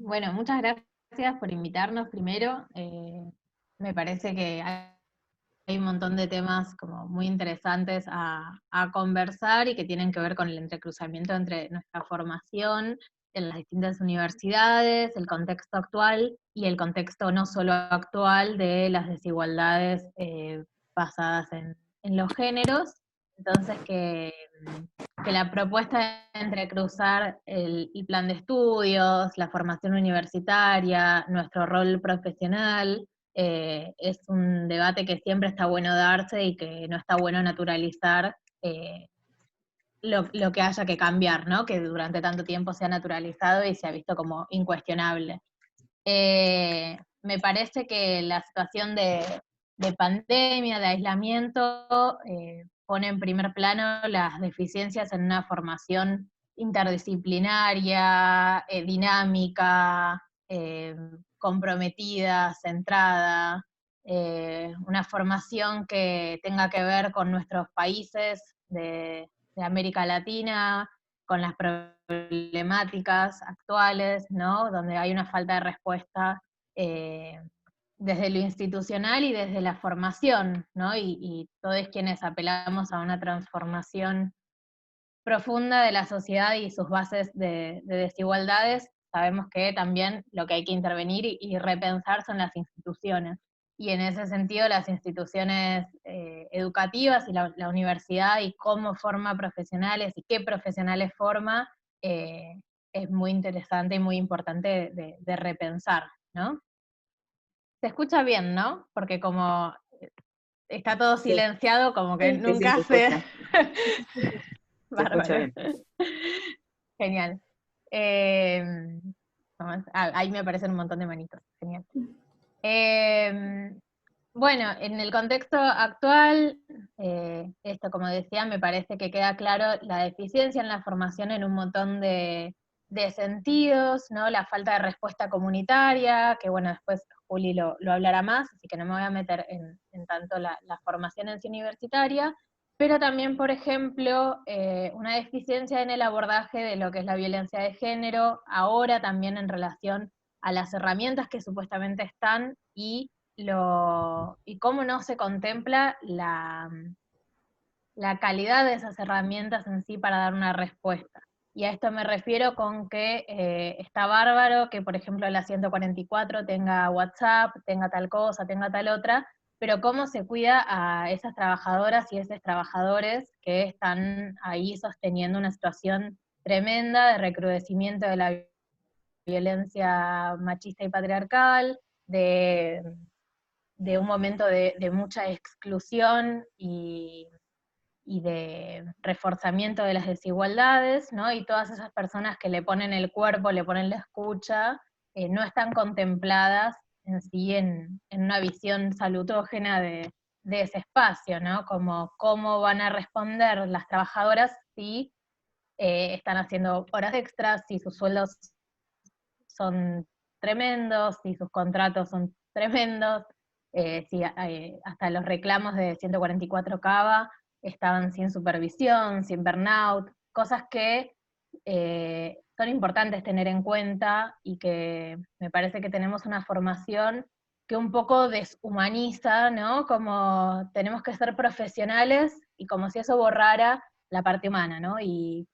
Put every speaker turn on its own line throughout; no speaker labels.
Bueno, muchas gracias por invitarnos primero. Me parece que hay un montón de temas como muy interesantes a conversar y que tienen que ver con el entrecruzamiento entre nuestra formación en las distintas universidades, el contexto actual y el contexto no solo actual de las desigualdades basadas en los géneros. Entonces, que la propuesta de entrecruzar el plan de estudios, la formación universitaria, nuestro rol profesional, es un debate que siempre está bueno darse y que no está bueno naturalizar lo que haya que cambiar, ¿no? Que durante tanto tiempo se ha naturalizado y se ha visto como incuestionable. Me parece que la situación de pandemia, de aislamiento, pone en primer plano las deficiencias en una formación interdisciplinaria, dinámica, comprometida, centrada, una formación que tenga que ver con nuestros países de América Latina, con las problemáticas actuales, ¿no? Donde hay una falta de respuesta eh, desde lo institucional y desde la formación, ¿no? Y todos quienes apelamos a una transformación profunda de la sociedad y sus bases de desigualdades, sabemos que también lo que hay que intervenir y repensar son las instituciones. Y en ese sentido, las instituciones educativas y la universidad y cómo forma profesionales y qué profesionales forma, es muy interesante y muy importante de repensar, ¿no? Se escucha bien, ¿no? Porque como está todo
Sí,
silenciado, como que
sí, sí, sí,
nunca
se
se...
escucha, se escucha
Bárbaro.
bien.
Genial. Ahí me aparecen un montón de manitos. Genial. Eh, bueno, en el contexto actual, esto como decía, me parece que queda claro la deficiencia en la formación en un montón de sentidos, ¿no? La falta de respuesta comunitaria, que bueno, después Juli lo hablará más, así que no me voy a meter en tanto la formación en sí universitaria, pero también, por ejemplo, una deficiencia en el abordaje de lo que es la violencia de género, ahora también en relación a las herramientas que supuestamente están y cómo no se contempla la calidad de esas herramientas en sí para dar una respuesta. Y a esto me refiero con que está bárbaro que, por ejemplo, la 144 tenga WhatsApp, tenga tal cosa, tenga tal otra, pero cómo se cuida a esas trabajadoras y esos trabajadores que están ahí sosteniendo una situación tremenda de recrudecimiento de la violencia machista y patriarcal, de un momento de mucha exclusión y de reforzamiento de las desigualdades, ¿no? Y todas esas personas que le ponen el cuerpo, le ponen la escucha, no están contempladas en sí en una visión salutógena de ese espacio, ¿no? Como cómo van a responder las trabajadoras si están haciendo horas extras, si sus sueldos son tremendos, si sus contratos son tremendos, si hasta los reclamos de 144 Cava estaban sin supervisión, sin burnout, cosas que son importantes tener en cuenta y que me parece que tenemos una formación que un poco deshumaniza, ¿no? Como tenemos que ser profesionales y como si eso borrara la parte humana, ¿no? Y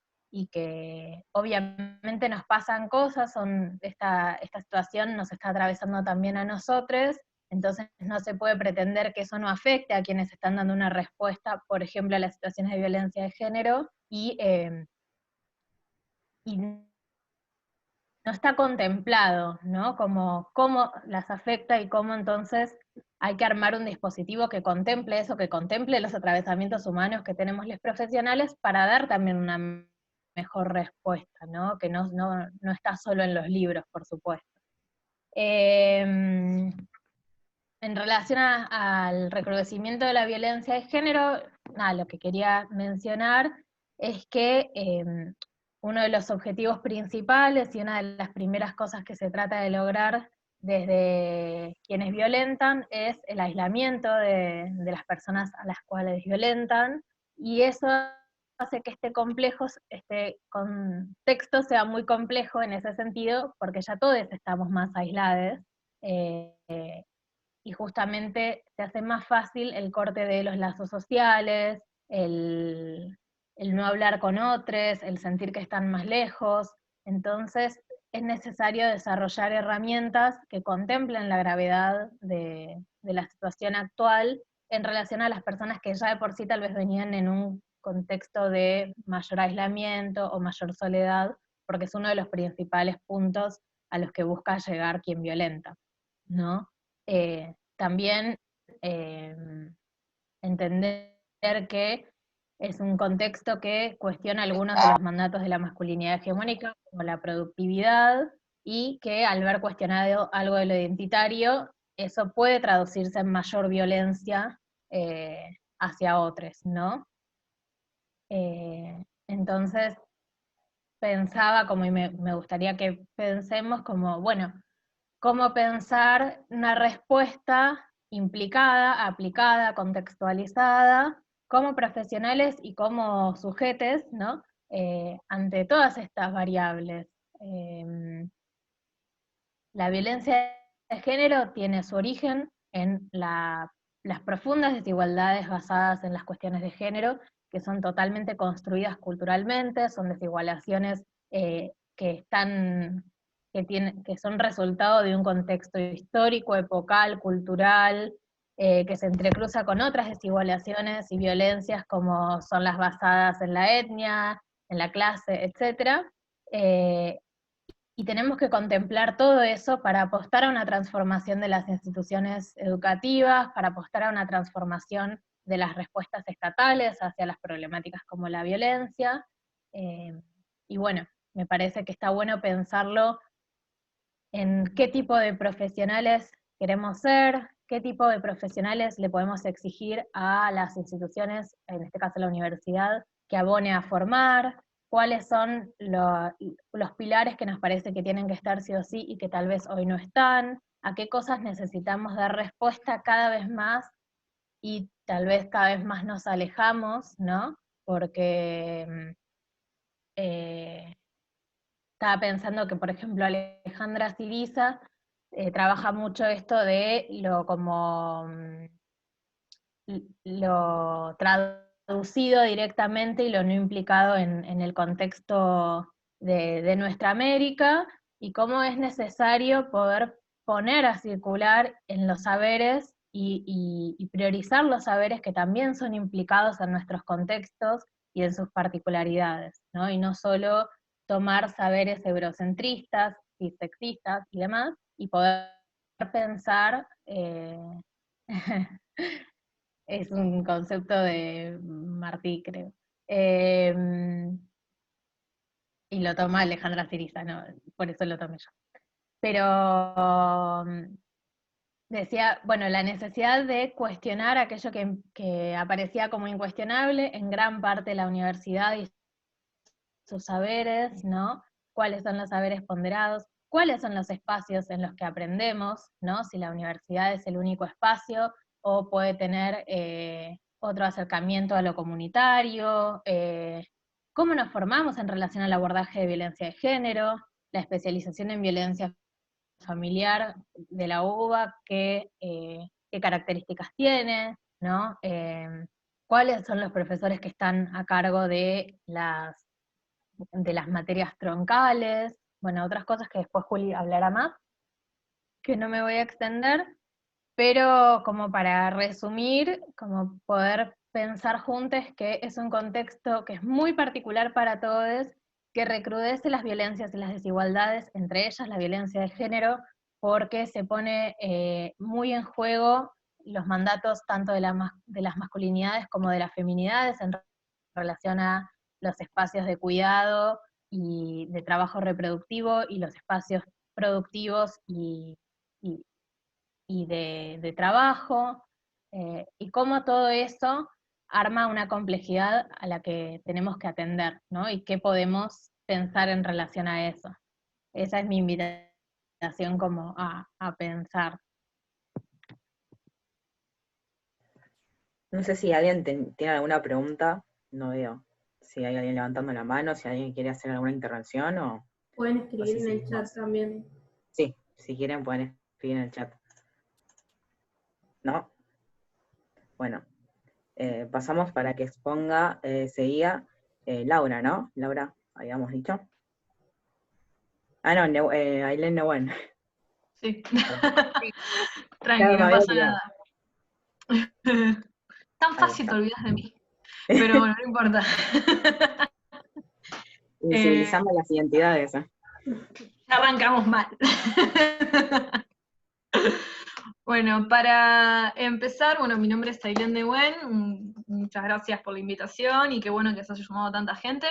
que obviamente nos pasan cosas, esta situación nos está atravesando también a nosotros, entonces no se puede pretender que eso no afecte a quienes están dando una respuesta, por ejemplo, a las situaciones de violencia de género, y no está contemplado, ¿no? Como cómo las afecta y cómo entonces hay que armar un dispositivo que contemple eso, que contemple los atravesamientos humanos que tenemos los profesionales para dar también una mejor respuesta, ¿no? Que no está solo en los libros, por supuesto. En relación al recrudecimiento de la violencia de género, nada, lo que quería mencionar es que uno de los objetivos principales y una de las primeras cosas que se trata de lograr desde quienes violentan es el aislamiento de las personas a las cuales violentan, y eso hace que este contexto sea muy complejo en ese sentido, porque ya todos estamos más aislados, y justamente se hace más fácil el corte de los lazos sociales, el no hablar con otros, el sentir que están más lejos. Entonces es necesario desarrollar herramientas que contemplen la gravedad de la situación actual en relación a las personas que ya de por sí tal vez venían en un contexto de mayor aislamiento o mayor soledad, porque es uno de los principales puntos a los que busca llegar quien violenta, ¿no? También eh, entender que es un contexto que cuestiona algunos de los mandatos de la masculinidad hegemónica, como la productividad, y que al ver cuestionado algo de lo identitario, eso puede traducirse en mayor violencia hacia otros, ¿no? Entonces pensaba, como y me gustaría que pensemos como, bueno, cómo pensar una respuesta implicada, aplicada, contextualizada, como profesionales y como sujetes, ¿no? Ante todas estas variables. La violencia de género tiene su origen en las profundas desigualdades basadas en las cuestiones de género, que son totalmente construidas culturalmente, son desigualaciones que son resultado de un contexto histórico, epocal, cultural, que se entrecruza con otras desigualaciones y violencias como son las basadas en la etnia, en la clase, etc. Y tenemos que contemplar todo eso para apostar a una transformación de las instituciones educativas, para apostar a una transformación de las respuestas estatales hacia las problemáticas como la violencia. Y bueno, me parece que está bueno pensarlo en qué tipo de profesionales queremos ser, qué tipo de profesionales le podemos exigir a las instituciones, en este caso la universidad, que abone a formar, cuáles son los pilares que nos parece que tienen que estar sí o sí y que tal vez hoy no están, a qué cosas necesitamos dar respuesta cada vez más y tal vez cada vez más nos alejamos, ¿no? Porque estaba pensando que, por ejemplo, Alejandra Siriza trabaja mucho esto de lo traducido directamente y lo no implicado en el contexto de nuestra América, y cómo es necesario poder poner a circular en los saberes y priorizar los saberes que también son implicados en nuestros contextos y en sus particularidades, ¿no? Y no solo tomar saberes eurocentristas y sexistas y demás, y poder pensar es un concepto de Martí, creo. Eh, y lo toma Alejandra Siriza, ¿no? Por eso lo tomé yo. Pero decía, bueno, la necesidad de cuestionar aquello que aparecía como incuestionable en gran parte de la universidad y sus saberes, ¿no? ¿Cuáles son los saberes ponderados? ¿Cuáles son los espacios en los que aprendemos, ¿no? Si la universidad es el único espacio o puede tener otro acercamiento a lo comunitario, cómo nos formamos en relación al abordaje de violencia de género, la especialización en violencia familiar de la UBA, qué características tiene, ¿no? ¿Cuáles son los profesores que están a cargo de las materias troncales? Bueno, otras cosas que después Juli hablará más, que no me voy a extender, pero como para resumir, como poder pensar juntos que es un contexto que es muy particular para todos, que recrudece las violencias y las desigualdades, entre ellas la violencia de género, porque se pone muy en juego los mandatos tanto de las masculinidades como de las feminidades en relación a los espacios de cuidado y de trabajo reproductivo y los espacios productivos y, de trabajo, y cómo todo eso arma una complejidad a la que tenemos que atender, ¿no? Y qué podemos pensar en relación a eso. Esa es mi invitación como a pensar.
No sé si alguien tiene alguna pregunta, no veo.
si hay alguien levantando la mano, si alguien quiere hacer alguna intervención o...
Pueden
o
escribir
si
en el
seguimos.
chat también.
Sí, si quieren pueden escribir en el chat. ¿No? Bueno, pasamos para que exponga, seguía Laura, ¿no? Laura, habíamos dicho. Ah, no, Ailén Nehuen.
Sí.
Claro,
Tranqui,
me
no
había
pasa
olvidado.
nada. Tan
Ahí
fácil
está.
te olvidas de mí. Pero bueno, no importa.
Invisibilizando las identidades.
Ya arrancamos mal. Bueno, para empezar, bueno, mi nombre es Ailén Nehuen, muchas gracias por la invitación y qué bueno que se haya sumado tanta gente.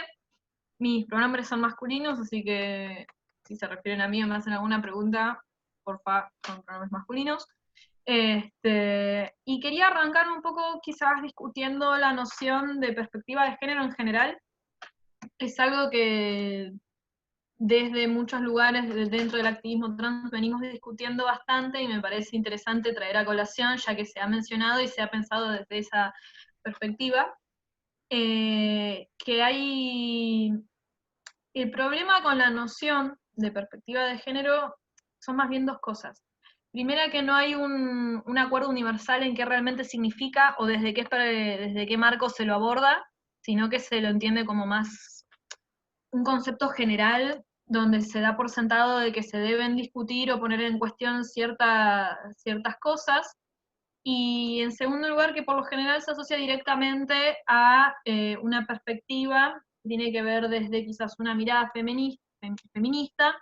Mis pronombres son masculinos, así que si se refieren a mí o me hacen alguna pregunta, porfa, son pronombres masculinos. Y quería arrancar un poco quizás discutiendo la noción de perspectiva de género en general. Es algo que desde muchos lugares dentro del activismo trans venimos discutiendo bastante y me parece interesante traer a colación, ya que se ha mencionado y se ha pensado desde esa perspectiva, que hay... El problema con la noción de perspectiva de género son más bien dos cosas. Primera, que no hay un acuerdo universal en qué realmente significa o desde qué marco se lo aborda, sino que se lo entiende como más un concepto general donde se da por sentado de que se deben discutir o poner en cuestión ciertas cosas, y en segundo lugar que por lo general se asocia directamente a una perspectiva que tiene que ver desde quizás una mirada feminista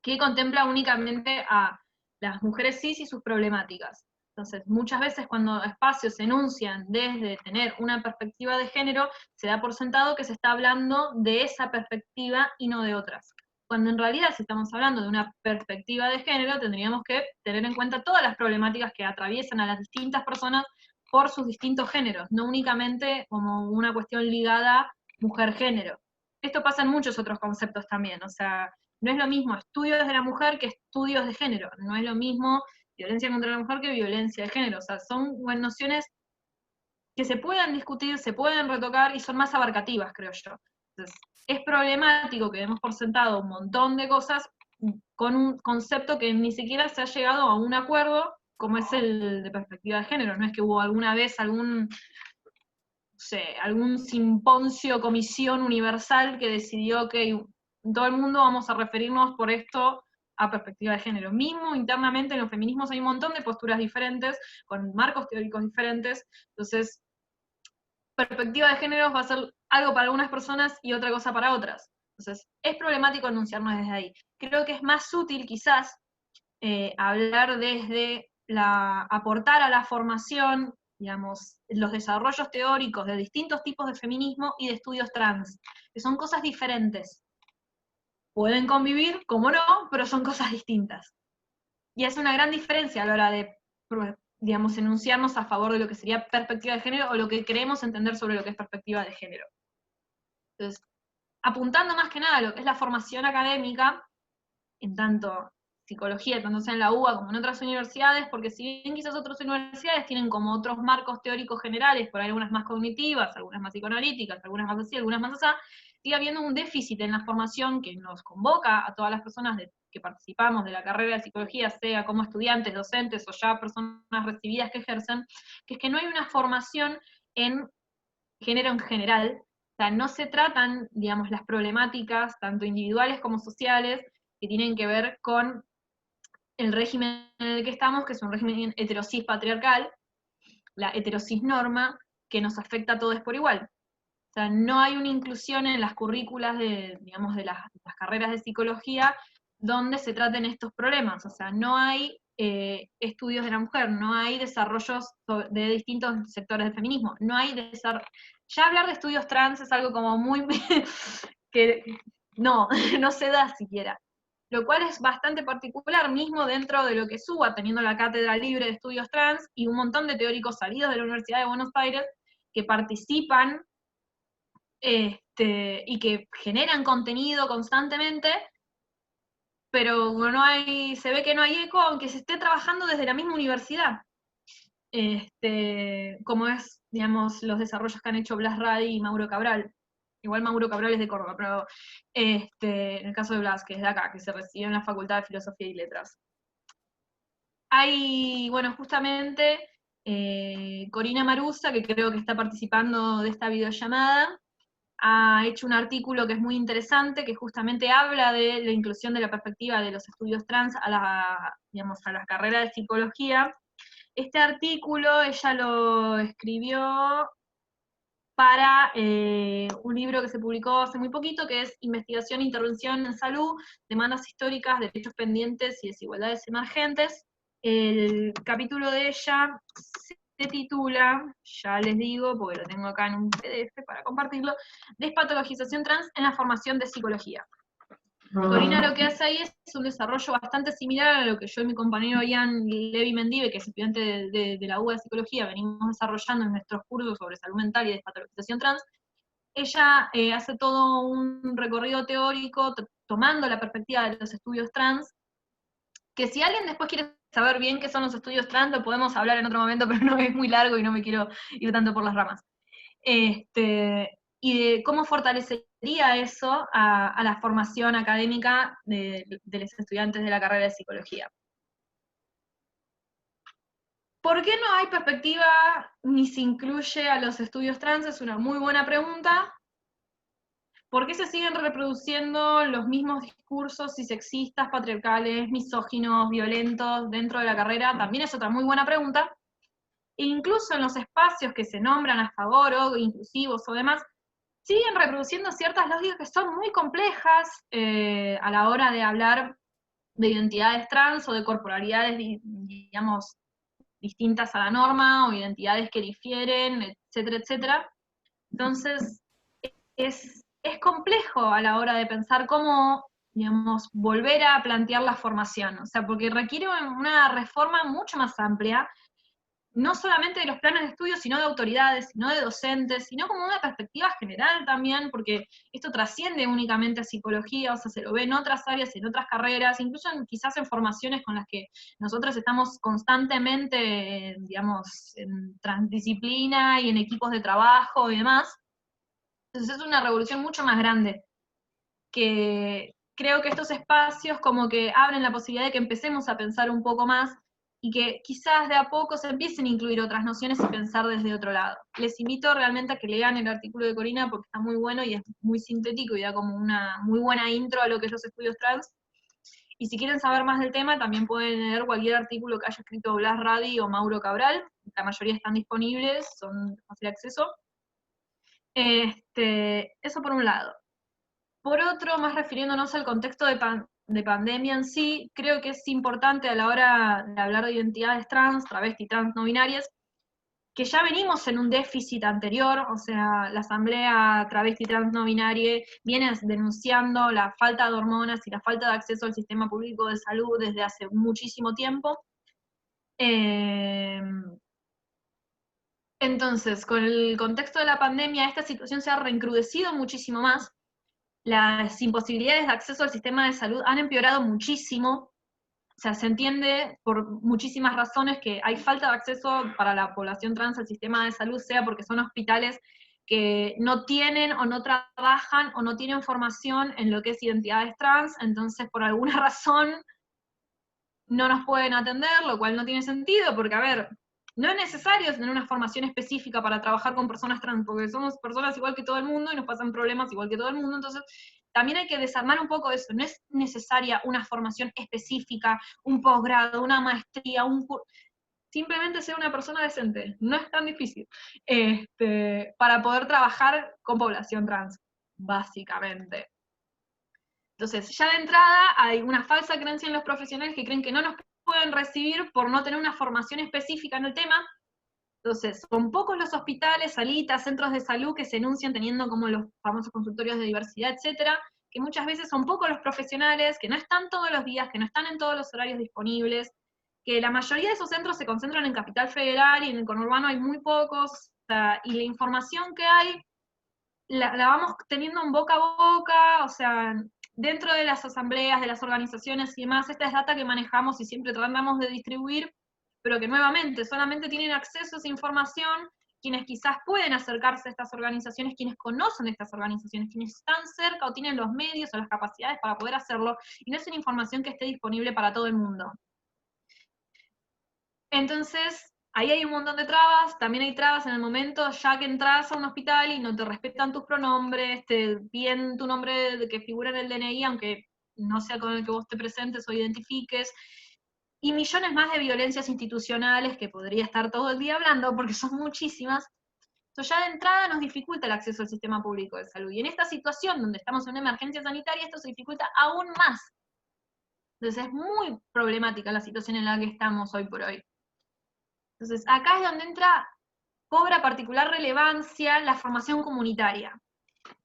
que contempla únicamente a las mujeres cis y sus problemáticas. Entonces, muchas veces cuando espacios se enuncian desde tener una perspectiva de género, se da por sentado que se está hablando de esa perspectiva y no de otras. Cuando en realidad, si estamos hablando de una perspectiva de género, tendríamos que tener en cuenta todas las problemáticas que atraviesan a las distintas personas por sus distintos géneros, no únicamente como una cuestión ligada mujer-género. Esto pasa en muchos otros conceptos también, o sea, no es lo mismo estudios de la mujer que estudios de género, no es lo mismo violencia contra la mujer que violencia de género, o sea, son nociones que se pueden discutir, se pueden retocar y son más abarcativas, creo yo. Entonces, es problemático que demos por sentado un montón de cosas con un concepto que ni siquiera se ha llegado a un acuerdo, como es el de perspectiva de género. No es que hubo alguna vez algún simposio, comisión universal que decidió que en todo el mundo vamos a referirnos por esto a perspectiva de género. Mismo internamente en los feminismos hay un montón de posturas diferentes, con marcos teóricos diferentes, entonces perspectiva de género va a ser algo para algunas personas y otra cosa para otras. Entonces, es problemático enunciarnos desde ahí. Creo que es más útil quizás hablar desde aportar a la formación, digamos, los desarrollos teóricos de distintos tipos de feminismo y de estudios trans, que son cosas diferentes. Pueden convivir, como no, pero son cosas distintas. Y es una gran diferencia a la hora de, digamos, enunciarnos a favor de lo que sería perspectiva de género o lo que creemos entender sobre lo que es perspectiva de género. Entonces, apuntando más que nada a lo que es la formación académica, en tanto psicología, tanto sea en la UBA como en otras universidades, porque si bien quizás otras universidades tienen como otros marcos teóricos generales, por ahí algunas más cognitivas, algunas más psicoanalíticas, algunas más así, algunas más así, sigue habiendo un déficit en la formación que nos convoca a todas las personas que participamos de la carrera de psicología, sea como estudiantes, docentes o ya personas recibidas que ejercen, que es que no hay una formación en género en general, o sea, no se tratan, digamos, las problemáticas, tanto individuales como sociales, que tienen que ver con el régimen en el que estamos, que es un régimen heterosis patriarcal, la heterosis norma, que nos afecta a todos por igual. O sea, no hay una inclusión en las currículas digamos, de las carreras de psicología donde se traten estos problemas. O sea, no hay estudios de la mujer, no hay desarrollos de distintos sectores del feminismo, no hay ya hablar de estudios trans es algo como muy que no, no se da siquiera. Lo cual es bastante particular, mismo dentro de lo que es UBA, teniendo la cátedra libre de estudios trans y un montón de teóricos salidos de la Universidad de Buenos Aires que participan y que generan contenido constantemente, pero se ve que no hay eco, aunque se esté trabajando desde la misma universidad. Como es, digamos, los desarrollos que han hecho Blas Radi y Mauro Cabral. igual Mauro Cabral es de Córdoba, pero en el caso de Blas, que es de acá, que se recibió en la Facultad de Filosofía y Letras. Hay, bueno, justamente Corina Marusa, que creo que está participando de esta videollamada, ha hecho un artículo que es muy interesante, que justamente habla de la inclusión de la perspectiva de los estudios trans a las carreras de psicología. Este artículo ella lo escribió para un libro que se publicó hace muy poquito, que es Investigación e Intervención en Salud, Demandas Históricas, Derechos Pendientes y Desigualdades Emergentes. El capítulo de ella se titula, ya les digo, porque lo tengo acá en un PDF para compartirlo, Despatologización trans en la formación de psicología. Corina lo que hace ahí es un desarrollo bastante similar a lo que yo y mi compañero Ian Levi Mendive, que es estudiante de la UBA de Psicología, venimos desarrollando en nuestros cursos sobre salud mental y despatologización trans. Ella hace todo un recorrido teórico tomando la perspectiva de los estudios trans, que si alguien después quiere saber bien qué son los estudios trans, lo podemos hablar en otro momento, pero no es muy largo y no me quiero ir tanto por las ramas. Y de cómo fortalecería eso a la formación académica de los estudiantes de la carrera de psicología. ¿Por qué no hay perspectiva ni se incluye a los estudios trans? Es una muy buena pregunta. ¿Por qué se siguen reproduciendo los mismos discursos sexistas, patriarcales, misóginos, violentos dentro de la carrera? También es otra muy buena pregunta. E incluso en los espacios que se nombran a favor o inclusivos o demás, siguen reproduciendo ciertas lógicas que son muy complejas a la hora de hablar de identidades trans o de corporalidades, digamos, distintas a la norma, o identidades que difieren, etcétera, etcétera. Entonces, es complejo a la hora de pensar cómo, digamos, volver a plantear la formación, o sea, porque requiere una reforma mucho más amplia, no solamente de los planes de estudio, sino de autoridades, sino de docentes, sino como una perspectiva general también, porque esto trasciende únicamente a psicología, o sea, se lo ve en otras áreas, en otras carreras, incluso quizás en formaciones con las que nosotros estamos constantemente, digamos, en transdisciplina y en equipos de trabajo y demás. Entonces es una revolución mucho más grande, que creo que estos espacios como que abren la posibilidad de que empecemos a pensar un poco más, y que quizás de a poco se empiecen a incluir otras nociones y pensar desde otro lado. Les invito realmente a que lean el artículo de Corina porque está muy bueno y es muy sintético y da como una muy buena intro a lo que es los estudios trans. Y si quieren saber más del tema, también pueden leer cualquier artículo que haya escrito Blas Radi o Mauro Cabral. La mayoría están disponibles, son de fácil acceso. Eso por un lado. Por otro, más refiriéndonos al contexto de pandemia en sí, creo que es importante a la hora de hablar de identidades trans, travesti, trans, no binarias, que ya venimos en un déficit anterior, o sea, la Asamblea Travesti Trans No Binaria viene denunciando la falta de hormonas y la falta de acceso al sistema público de salud desde hace muchísimo tiempo. Entonces, con el contexto de la pandemia, esta situación se ha reencrudecido muchísimo más. Las imposibilidades de acceso al sistema de salud han empeorado muchísimo. O sea, se entiende por muchísimas razones que hay falta de acceso para la población trans al sistema de salud, sea porque son hospitales que no tienen o no trabajan o no tienen formación en lo que es identidades trans, entonces por alguna razón no nos pueden atender, lo cual no tiene sentido, porque a ver, no es necesario tener una formación específica para trabajar con personas trans, porque somos personas igual que todo el mundo y nos pasan problemas igual que todo el mundo, entonces también hay que desarmar un poco eso, no es necesaria una formación específica, un posgrado, una maestría, simplemente ser una persona decente, no es tan difícil, para poder trabajar con población trans, básicamente. Entonces, ya de entrada hay una falsa creencia en los profesionales que creen que no nos pueden recibir por no tener una formación específica en el tema. Entonces, son pocos los hospitales, salitas, centros de salud que se enuncian teniendo como los famosos consultorios de diversidad, etcétera, que muchas veces son pocos los profesionales, que no están todos los días, que no están en todos los horarios disponibles, que la mayoría de esos centros se concentran en Capital Federal y en el conurbano hay muy pocos, o sea, y la información que hay la vamos teniendo en boca a boca, o sea, dentro de las asambleas, de las organizaciones y demás, esta es data que manejamos y siempre tratamos de distribuir, pero que nuevamente solamente tienen acceso a esa información quienes quizás pueden acercarse a estas organizaciones, quienes conocen estas organizaciones, quienes están cerca o tienen los medios o las capacidades para poder hacerlo, y no es una información que esté disponible para todo el mundo. Entonces, ahí hay un montón de trabas, también hay trabas en el momento ya que entras a un hospital y no te respetan tus pronombres, te piden tu nombre que figura en el DNI, aunque no sea con el que vos te presentes o identifiques, y millones más de violencias institucionales que podría estar todo el día hablando, porque son muchísimas. Entonces ya de entrada nos dificulta el acceso al sistema público de salud, y en esta situación donde estamos en una emergencia sanitaria, esto se dificulta aún más. Entonces es muy problemática la situación en la que estamos hoy por hoy. Entonces, acá es donde cobra particular relevancia la formación comunitaria.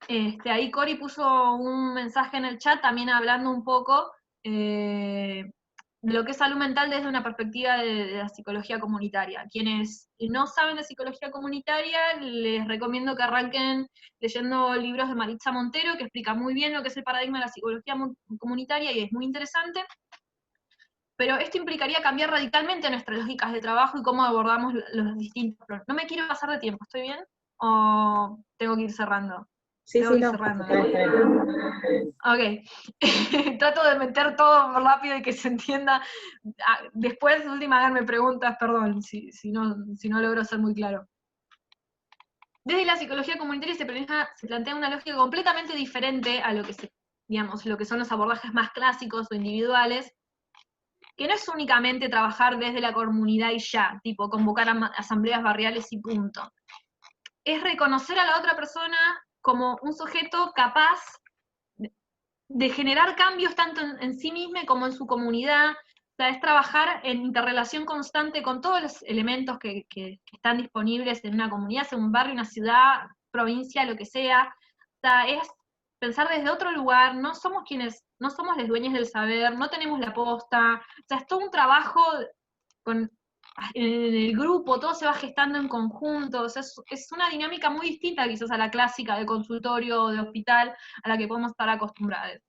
Ahí Cori puso un mensaje en el chat también hablando un poco de lo que es salud mental desde una perspectiva de la psicología comunitaria. Quienes no saben de psicología comunitaria, les recomiendo que arranquen leyendo libros de Maritza Montero, que explica muy bien lo que es el paradigma de la psicología comunitaria y es muy interesante. Pero esto implicaría cambiar radicalmente nuestras lógicas de trabajo y cómo abordamos los distintos problemas. No me quiero pasar de tiempo, ¿estoy bien? ¿O tengo que ir cerrando?
Sí,
Tengo
sí,
que ir
no.
cerrando, ¿no? Ok. Trato de meter todo rápido y que se entienda. Después, última, haganme preguntas, perdón, si no logro ser muy claro. Desde la psicología comunitaria se plantea una lógica completamente diferente a lo que son los abordajes más clásicos o individuales, que no es únicamente trabajar desde la comunidad y ya, tipo convocar a asambleas barriales y punto. Es reconocer a la otra persona como un sujeto capaz de generar cambios tanto en sí mismo como en su comunidad. O sea, es trabajar en interrelación constante con todos los elementos que están disponibles en una comunidad, sea un barrio, una ciudad, provincia, lo que sea. O sea, es pensar desde otro lugar, no somos los dueños del saber, no tenemos la posta, o sea, es todo un trabajo en el grupo, todo se va gestando en conjunto, o sea, es una dinámica muy distinta quizás a la clásica de consultorio o de hospital a la que podemos estar acostumbrados.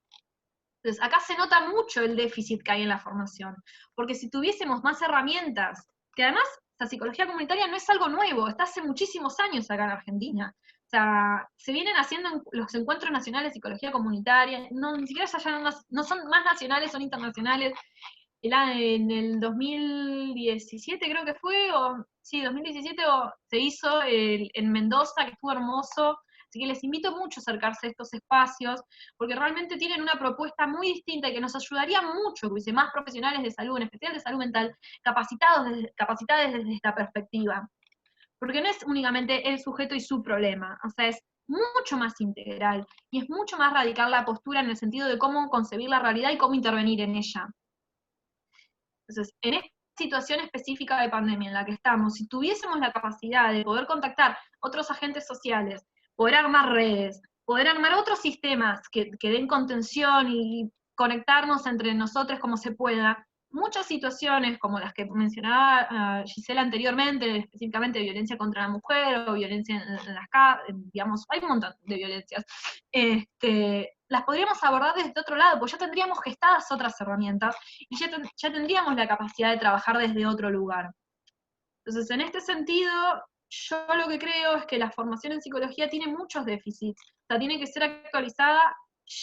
Entonces, acá se nota mucho el déficit que hay en la formación, porque si tuviésemos más herramientas, que además la psicología comunitaria no es algo nuevo, está hace muchísimos años acá en Argentina. O sea, se vienen haciendo los encuentros nacionales de psicología comunitaria, ni siquiera no son más nacionales, son internacionales. En el 2017 creo que fue, 2017 se hizo en Mendoza, que estuvo hermoso. Así que les invito mucho a acercarse a estos espacios, porque realmente tienen una propuesta muy distinta y que nos ayudaría mucho que hubiese más profesionales de salud, en especial de salud mental, capacitados desde esta perspectiva. Porque no es únicamente el sujeto y su problema, o sea, es mucho más integral, y es mucho más radical la postura en el sentido de cómo concebir la realidad y cómo intervenir en ella. Entonces, en esta situación específica de pandemia en la que estamos, si tuviésemos la capacidad de poder contactar otros agentes sociales, poder armar redes, poder armar otros sistemas que den contención y conectarnos entre nosotros como se pueda, muchas situaciones como las que mencionaba Gisela anteriormente, específicamente violencia contra la mujer o violencia en las casas, digamos, hay un montón de violencias, las podríamos abordar desde otro lado, porque ya tendríamos gestadas otras herramientas y ya tendríamos la capacidad de trabajar desde otro lugar. Entonces, en este sentido, yo lo que creo es que la formación en psicología tiene muchos déficits, o sea, tiene que ser actualizada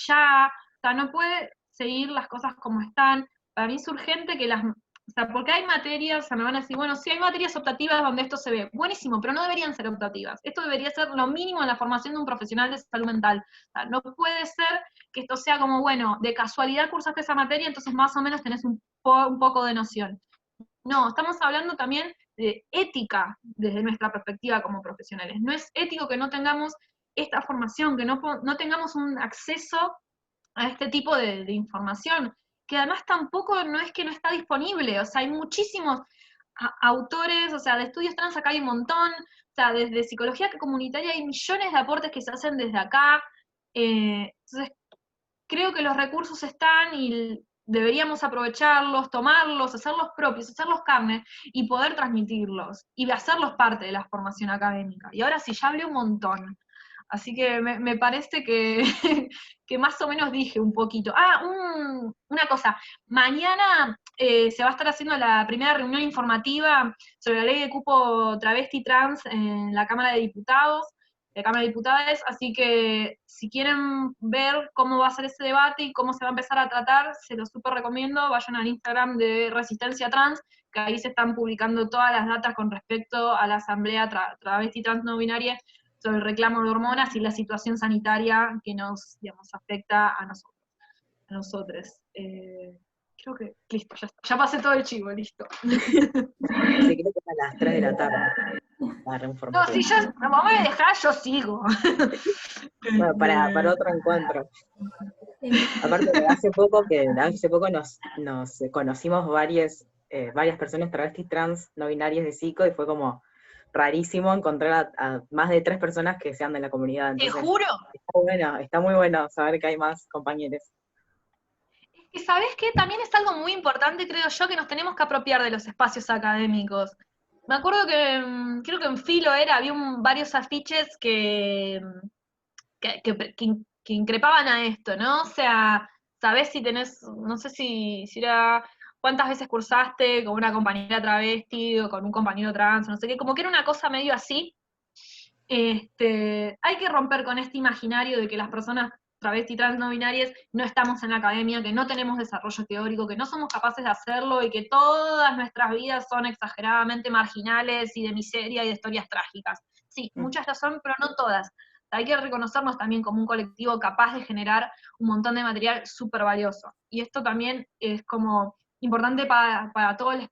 ya, o sea, no puede seguir las cosas como están. Para mí es urgente que o sea, porque hay materias, o sea, me van a decir, bueno, sí hay materias optativas donde esto se ve, buenísimo, pero no deberían ser optativas. Esto debería ser lo mínimo en la formación de un profesional de salud mental. O sea, no puede ser que esto sea como, bueno, de casualidad cursaste esa materia, entonces más o menos tenés un poco de noción. No, estamos hablando también de ética desde nuestra perspectiva como profesionales. No es ético que no tengamos esta formación, que no tengamos un acceso a este tipo de información, que además tampoco no es que no está disponible, o sea, hay muchísimos autores, o sea, de estudios trans acá hay un montón, o sea, desde psicología comunitaria hay millones de aportes que se hacen desde acá, entonces creo que los recursos están y deberíamos aprovecharlos, tomarlos, hacerlos propios, hacerlos carne y poder transmitirlos y hacerlos parte de la formación académica. Y ahora sí, ya hablé un montón. Así que me parece que, que más o menos dije un poquito. Una cosa, mañana se va a estar haciendo la primera reunión informativa sobre la ley de cupo travesti trans en la Cámara de Diputados, la Cámara de Diputadas, así que si quieren ver cómo va a ser ese debate y cómo se va a empezar a tratar, se los súper recomiendo, vayan al Instagram de Resistencia Trans, que ahí se están publicando todas las datas con respecto a la asamblea travesti trans no binaria sobre el reclamo de hormonas y la situación sanitaria que nos, digamos, afecta a nosotros. Creo que, listo, ya pasé todo el chivo, listo.
Sí, creo que es a las 3 de la tarde.
No, si ya, no me dejás, yo sigo.
Bueno, para otro encuentro. Aparte, hace poco nos conocimos varias personas travestis trans no binarias de psico y fue como rarísimo encontrar a más de 3 personas que sean de la comunidad.
Te
Entonces,
juro.
está muy bueno saber que hay más compañeros.
Y ¿sabés qué? También es algo muy importante, creo yo, que nos tenemos que apropiar de los espacios académicos. Me acuerdo que, creo que en Filo había varios afiches que increpaban a esto, ¿no? O sea, sabés si tenés, no sé si era cuántas veces cursaste con una compañera travesti o con un compañero trans, no sé qué, como que era una cosa medio así. Hay que romper con este imaginario de que las personas travesti trans no binarias no estamos en la academia, que no tenemos desarrollo teórico, que no somos capaces de hacerlo y que todas nuestras vidas son exageradamente marginales y de miseria y de historias trágicas. Sí, muchas lo son, pero no todas. Hay que reconocernos también como un colectivo capaz de generar un montón de material súper valioso. Y esto también es como importante para todos los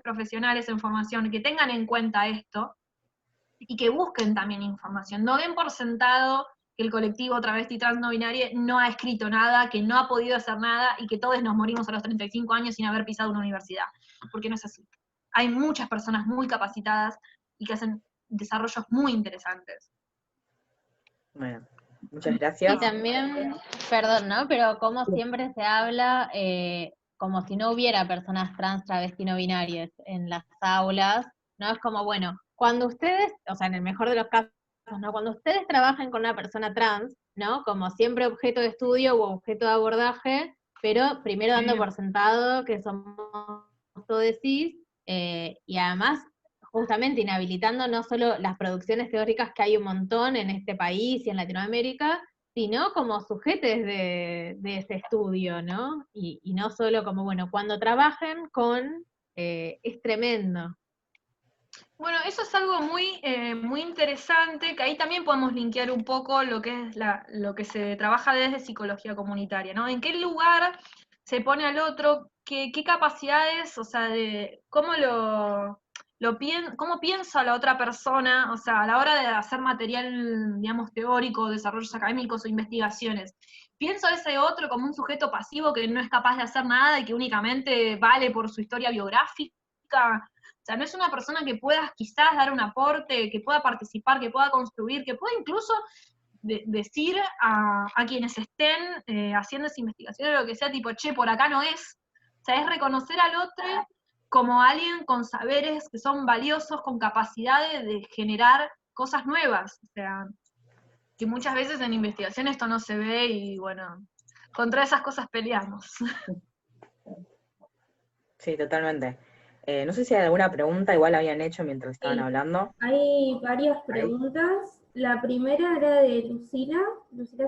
profesionales en formación, que tengan en cuenta esto y que busquen también información. No den por sentado que el colectivo travesti trans no binario no ha escrito nada, que no ha podido hacer nada y que todos nos morimos a los 35 años sin haber pisado una universidad, porque no es así. Hay muchas personas muy capacitadas y que hacen desarrollos muy interesantes.
Bueno, muchas gracias.
Y también, perdón, ¿no? Pero como siempre se habla, como si no hubiera personas trans, travesti, no binarias en las aulas, ¿no? Es como, bueno, cuando ustedes, o sea, en el mejor de los casos, ¿no? Cuando ustedes trabajan con una persona trans, ¿no? Como siempre objeto de estudio o objeto de abordaje, pero primero dando por sentado que somos todos cis, y además justamente inhabilitando no solo las producciones teóricas que hay un montón en este país y en Latinoamérica, sino como sujetes de ese estudio, ¿no? Y no solo como, bueno, cuando trabajen con, es tremendo.
Bueno, eso es algo muy interesante, que ahí también podemos linkear un poco lo que es lo que se trabaja desde psicología comunitaria, ¿no? ¿En qué lugar se pone al otro? ¿Qué capacidades, o sea, de cómo piensa la otra persona, o sea, a la hora de hacer material, digamos, teórico, desarrollos académicos o investigaciones? ¿Pienso a ese otro como un sujeto pasivo que no es capaz de hacer nada y que únicamente vale por su historia biográfica? O sea, no es una persona que pueda quizás dar un aporte, que pueda participar, que pueda construir, que pueda incluso decir a quienes estén haciendo esa investigación o lo que sea, tipo, che, por acá no es. O sea, es reconocer al otro como alguien con saberes que son valiosos, con capacidades de generar cosas nuevas. O sea, que muchas veces en investigación esto no se ve y bueno, contra esas cosas peleamos.
Sí, totalmente. No sé si hay alguna pregunta, igual habían hecho mientras estaban hablando.
Hay varias preguntas. La primera era de Lucila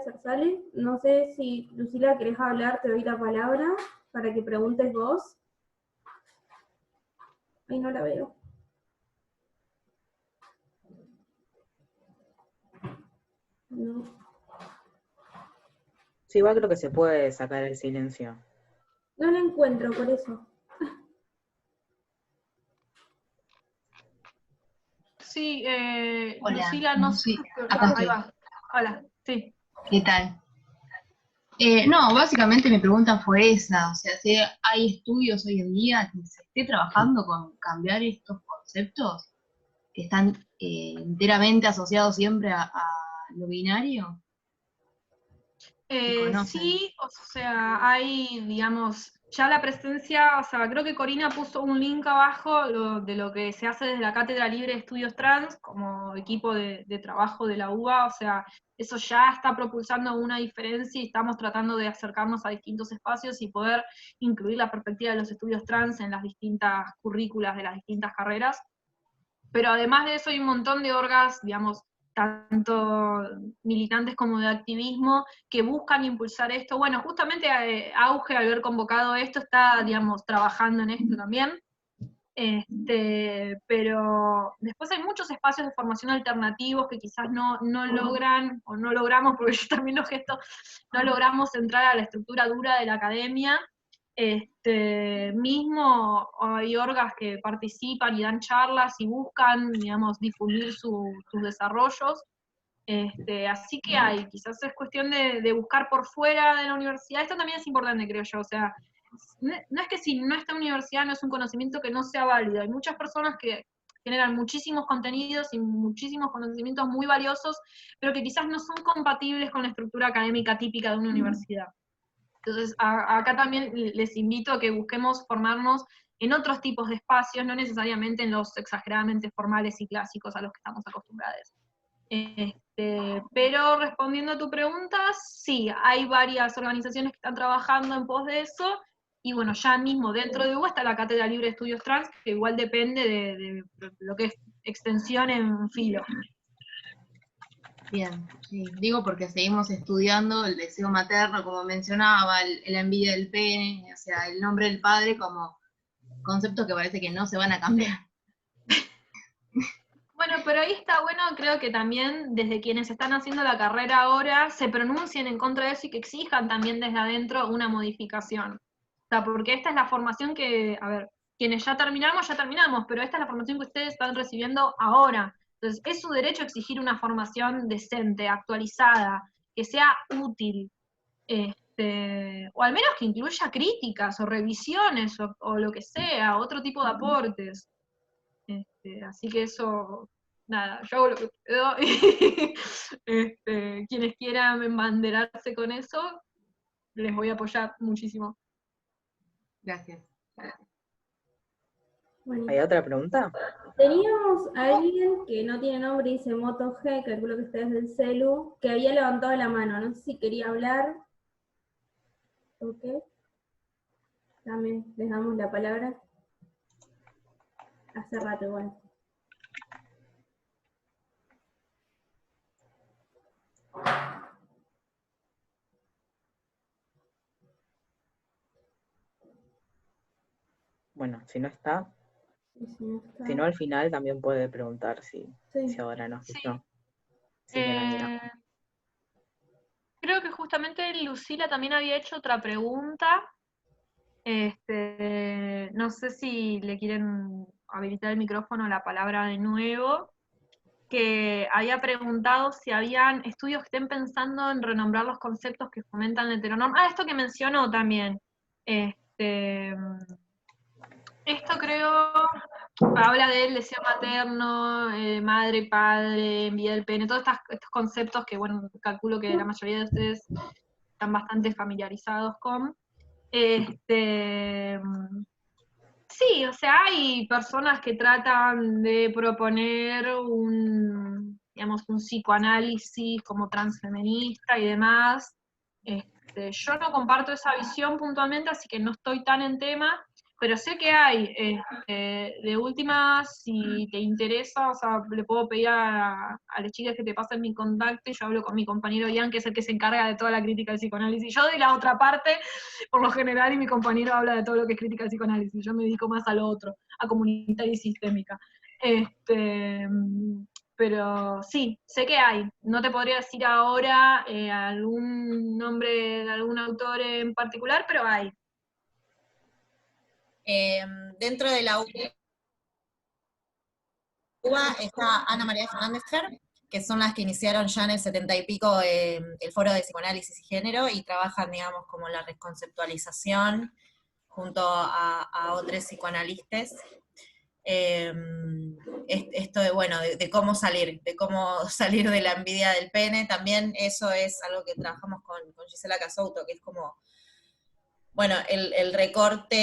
Zarzales. No sé si, Lucila, querés hablar, te doy la palabra para que preguntes vos. Ahí no la veo. No.
Sí, igual creo que se puede sacar el silencio.
No la encuentro, por eso.
Sí,
Hola,
Lucila, no sé.
sí, acá
Ahí
estoy.
va. Hola, sí.
¿Qué tal? No, básicamente mi pregunta fue esa, o sea, si hay estudios hoy en día que se esté trabajando con cambiar estos conceptos que están enteramente asociados siempre a lo binario. ¿Se conocen?
Sí, o sea, hay, digamos, ya la presencia, o sea, creo que Corina puso un link abajo de lo que se hace desde la Cátedra Libre de Estudios Trans, como equipo de trabajo de la UBA, o sea, eso ya está propulsando una diferencia y estamos tratando de acercarnos a distintos espacios y poder incluir la perspectiva de los estudios trans en las distintas currículas de las distintas carreras. Pero además de eso hay un montón de orgas, digamos, tanto militantes como de activismo, que buscan impulsar esto. Bueno, justamente Auge, al haber convocado esto, está, digamos, trabajando en esto también. Pero después hay muchos espacios de formación alternativos que quizás no logran, o no logramos, porque yo también lo gesto, no logramos entrar a la estructura dura de la academia. Mismo hay orgas que participan y dan charlas y buscan, digamos, difundir sus desarrollos. Así que quizás es cuestión de buscar por fuera de la universidad. Esto también es importante, creo yo, o sea, no es que si no está en la universidad no es un conocimiento que no sea válido. Hay muchas personas que generan muchísimos contenidos y muchísimos conocimientos muy valiosos, pero que quizás no son compatibles con la estructura académica típica de una universidad. Entonces, acá también les invito a que busquemos formarnos en otros tipos de espacios, no necesariamente en los exageradamente formales y clásicos a los que estamos acostumbrados. Pero respondiendo a tu pregunta, sí, hay varias organizaciones que están trabajando en pos de eso, y bueno, ya mismo dentro de UBA está la Cátedra Libre de Estudios Trans, que igual depende de lo que es extensión en filo.
Bien, sí, digo porque seguimos estudiando el deseo materno, como mencionaba, la envidia del pene, o sea, el nombre del padre como conceptos que parece que no se van a cambiar.
Bueno, pero ahí está bueno, creo que también desde quienes están haciendo la carrera ahora se pronuncien en contra de eso y que exijan también desde adentro una modificación. O sea, porque esta es la formación que, a ver, quienes ya terminamos, pero esta es la formación que ustedes están recibiendo ahora. Entonces, es su derecho a exigir una formación decente, actualizada, que sea útil, o al menos que incluya críticas o revisiones o lo que sea, otro tipo de aportes. Así que eso, nada, yo hago lo que puedo y quienes quieran embanderarse con eso, les voy a apoyar muchísimo.
Gracias.
Bueno,
¿Hay otra pregunta?
teníamos a alguien que no tiene nombre, dice Moto G, calculo que está desde el celu, que había levantado la mano, no sé si quería hablar. Ok. También les damos la palabra. Hace rato igual.
Bueno, si no está,
Y si no está...
si no al final también puede preguntar si ahora no escuchó. Sí.
Creo que justamente Lucila también había hecho otra pregunta. No sé si le quieren habilitar el micrófono o la palabra de nuevo, que había preguntado si habían estudios que estén pensando en renombrar los conceptos que fomentan la heteronorma. Esto que mencionó también. Esto creo, habla del deseo materno, madre, padre, envidia del pene, todos estos conceptos que, bueno, calculo que la mayoría de ustedes están bastante familiarizados con. Sí, o sea, hay personas que tratan de proponer digamos, un psicoanálisis como transfeminista y demás. Yo no comparto esa visión puntualmente, así que no estoy tan en tema, pero sé que hay. De última, si te interesa, o sea, le puedo pedir a las chicas que te pasen mi contacto y yo hablo con mi compañero Ian, que es el que se encarga de toda la crítica del psicoanálisis. Yo doy la otra parte, por lo general, y mi compañero habla de todo lo que es crítica del psicoanálisis. Yo me dedico más a lo otro, a comunitaria y sistémica. Pero sí, sé que hay. No te podría decir ahora algún nombre de algún autor en particular, pero hay.
Dentro de la UBA está Ana María Fernández Fer, que son las que iniciaron ya en el 70 y pico el Foro de Psicoanálisis y Género, y trabajan, digamos, como la reconceptualización junto a otros psicoanalistas. Esto de, bueno, de cómo salir de la envidia del pene, también eso es algo que trabajamos con Gisela Casouto, que es como bueno, el recorte,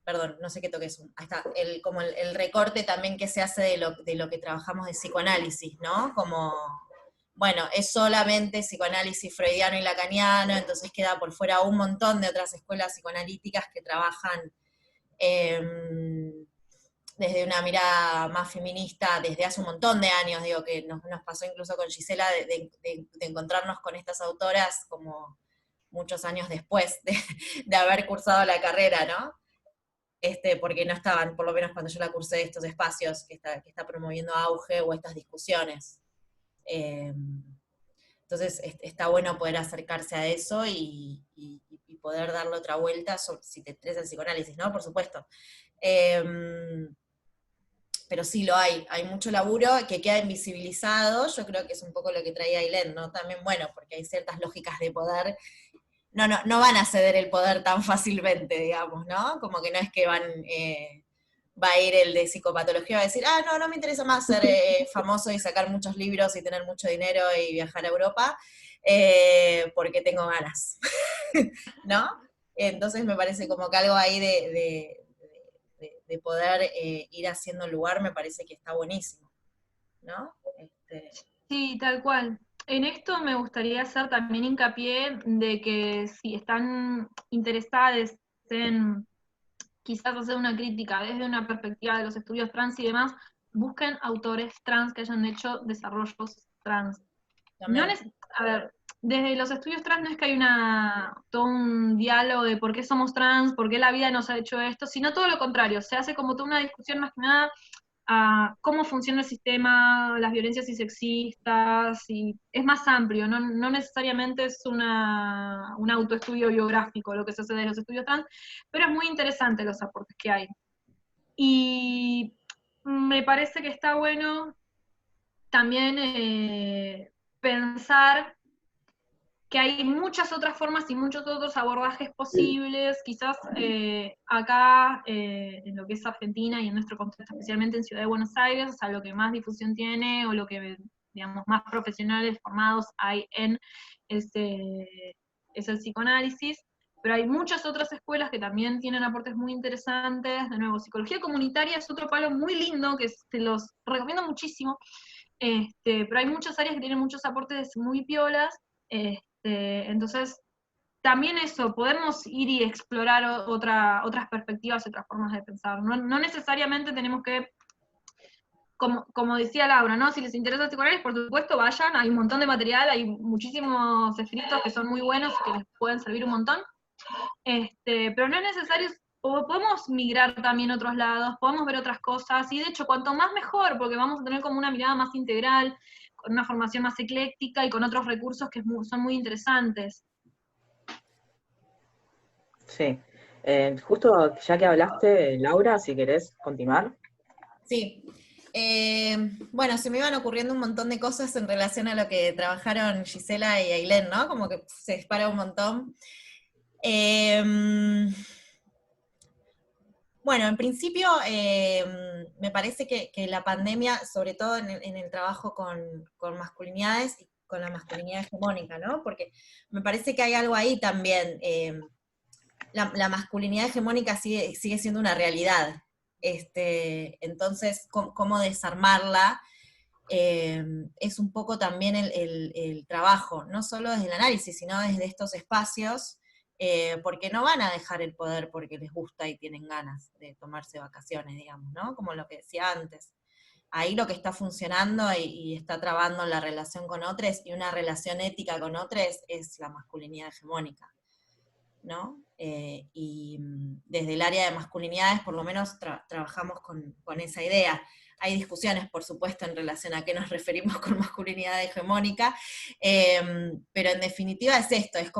perdón, no sé qué toque es, ahí está, como el recorte también que se hace de lo que trabajamos de psicoanálisis, ¿no? Como, bueno, es solamente psicoanálisis freudiano y lacaniano, entonces queda por fuera un montón de otras escuelas psicoanalíticas que trabajan desde una mirada más feminista desde hace un montón de años, digo, que nos pasó incluso con Gisela de encontrarnos con estas autoras como muchos años después de haber cursado la carrera, ¿no? Porque no estaban, por lo menos cuando yo la cursé, estos espacios que está promoviendo auge o estas discusiones. Entonces está bueno poder acercarse a eso y poder darle otra vuelta si te interesa el psicoanálisis, ¿no? Por supuesto. Pero sí lo hay mucho laburo que queda invisibilizado, yo creo que es un poco lo que traía Ailén, ¿no? También, bueno, porque hay ciertas lógicas de poder, no van a ceder el poder tan fácilmente, digamos, ¿no? Como que no es que va a ir el de psicopatología a decir, no me interesa más ser famoso y sacar muchos libros y tener mucho dinero y viajar a Europa, porque tengo ganas, ¿no? Entonces me parece como que algo ahí de poder ir haciendo lugar me parece que está buenísimo, ¿no?
Sí, tal cual. En esto me gustaría hacer también hincapié de que si están interesadas en quizás hacer una crítica desde una perspectiva de los estudios trans y demás, busquen autores trans que hayan hecho desarrollos trans. No a ver, desde los estudios trans no es que hay todo un diálogo de por qué somos trans, por qué la vida nos ha hecho esto, sino todo lo contrario, se hace como toda una discusión más que nada a cómo funciona el sistema, las violencias y sexistas, y es más amplio, no necesariamente es un autoestudio biográfico lo que se hace de los estudios trans, pero es muy interesante los aportes que hay. Y me parece que está bueno también pensar que hay muchas otras formas y muchos otros abordajes posibles, quizás acá en lo que es Argentina y en nuestro contexto, especialmente en Ciudad de Buenos Aires, o sea, lo que más difusión tiene o lo que, digamos, más profesionales formados hay en es el psicoanálisis, pero hay muchas otras escuelas que también tienen aportes muy interesantes. De nuevo, psicología comunitaria es otro palo muy lindo que se los recomiendo muchísimo, pero hay muchas áreas que tienen muchos aportes muy piolas. Entonces, también eso, podemos ir y explorar otras perspectivas, otras formas de pensar. No necesariamente tenemos que, como decía Laura, ¿no? Si les interesa el psicoanálisis, por supuesto, vayan, hay un montón de material, hay muchísimos escritos que son muy buenos y que les pueden servir un montón. Pero no es necesario, podemos migrar también a otros lados, podemos ver otras cosas, y de hecho, cuanto más mejor, porque vamos a tener como una mirada más integral, con una formación más ecléctica y con otros recursos que son muy interesantes.
Sí. Justo ya que hablaste, Laura, si querés continuar.
Sí. Bueno, se me iban ocurriendo un montón de cosas en relación a lo que trabajaron Gisela y Ailén, ¿no? Como que se dispara un montón. Bueno, en principio me parece que la pandemia, sobre todo en el trabajo con masculinidades y con la masculinidad hegemónica, ¿no? Porque me parece que hay algo ahí también. La masculinidad hegemónica sigue siendo una realidad. Entonces, cómo desarmarla es un poco también el trabajo, no solo desde el análisis, sino desde estos espacios, porque no van a dejar el poder porque les gusta y tienen ganas de tomarse vacaciones, digamos, ¿no? Como lo que decía antes. Ahí lo que está funcionando y está trabando la relación con otros, y una relación ética con otros, es la masculinidad hegemónica, ¿no? Y desde el área de masculinidades, por lo menos, trabajamos con esa idea. Hay discusiones, por supuesto, en relación a qué nos referimos con masculinidad hegemónica, pero en definitiva es esto, es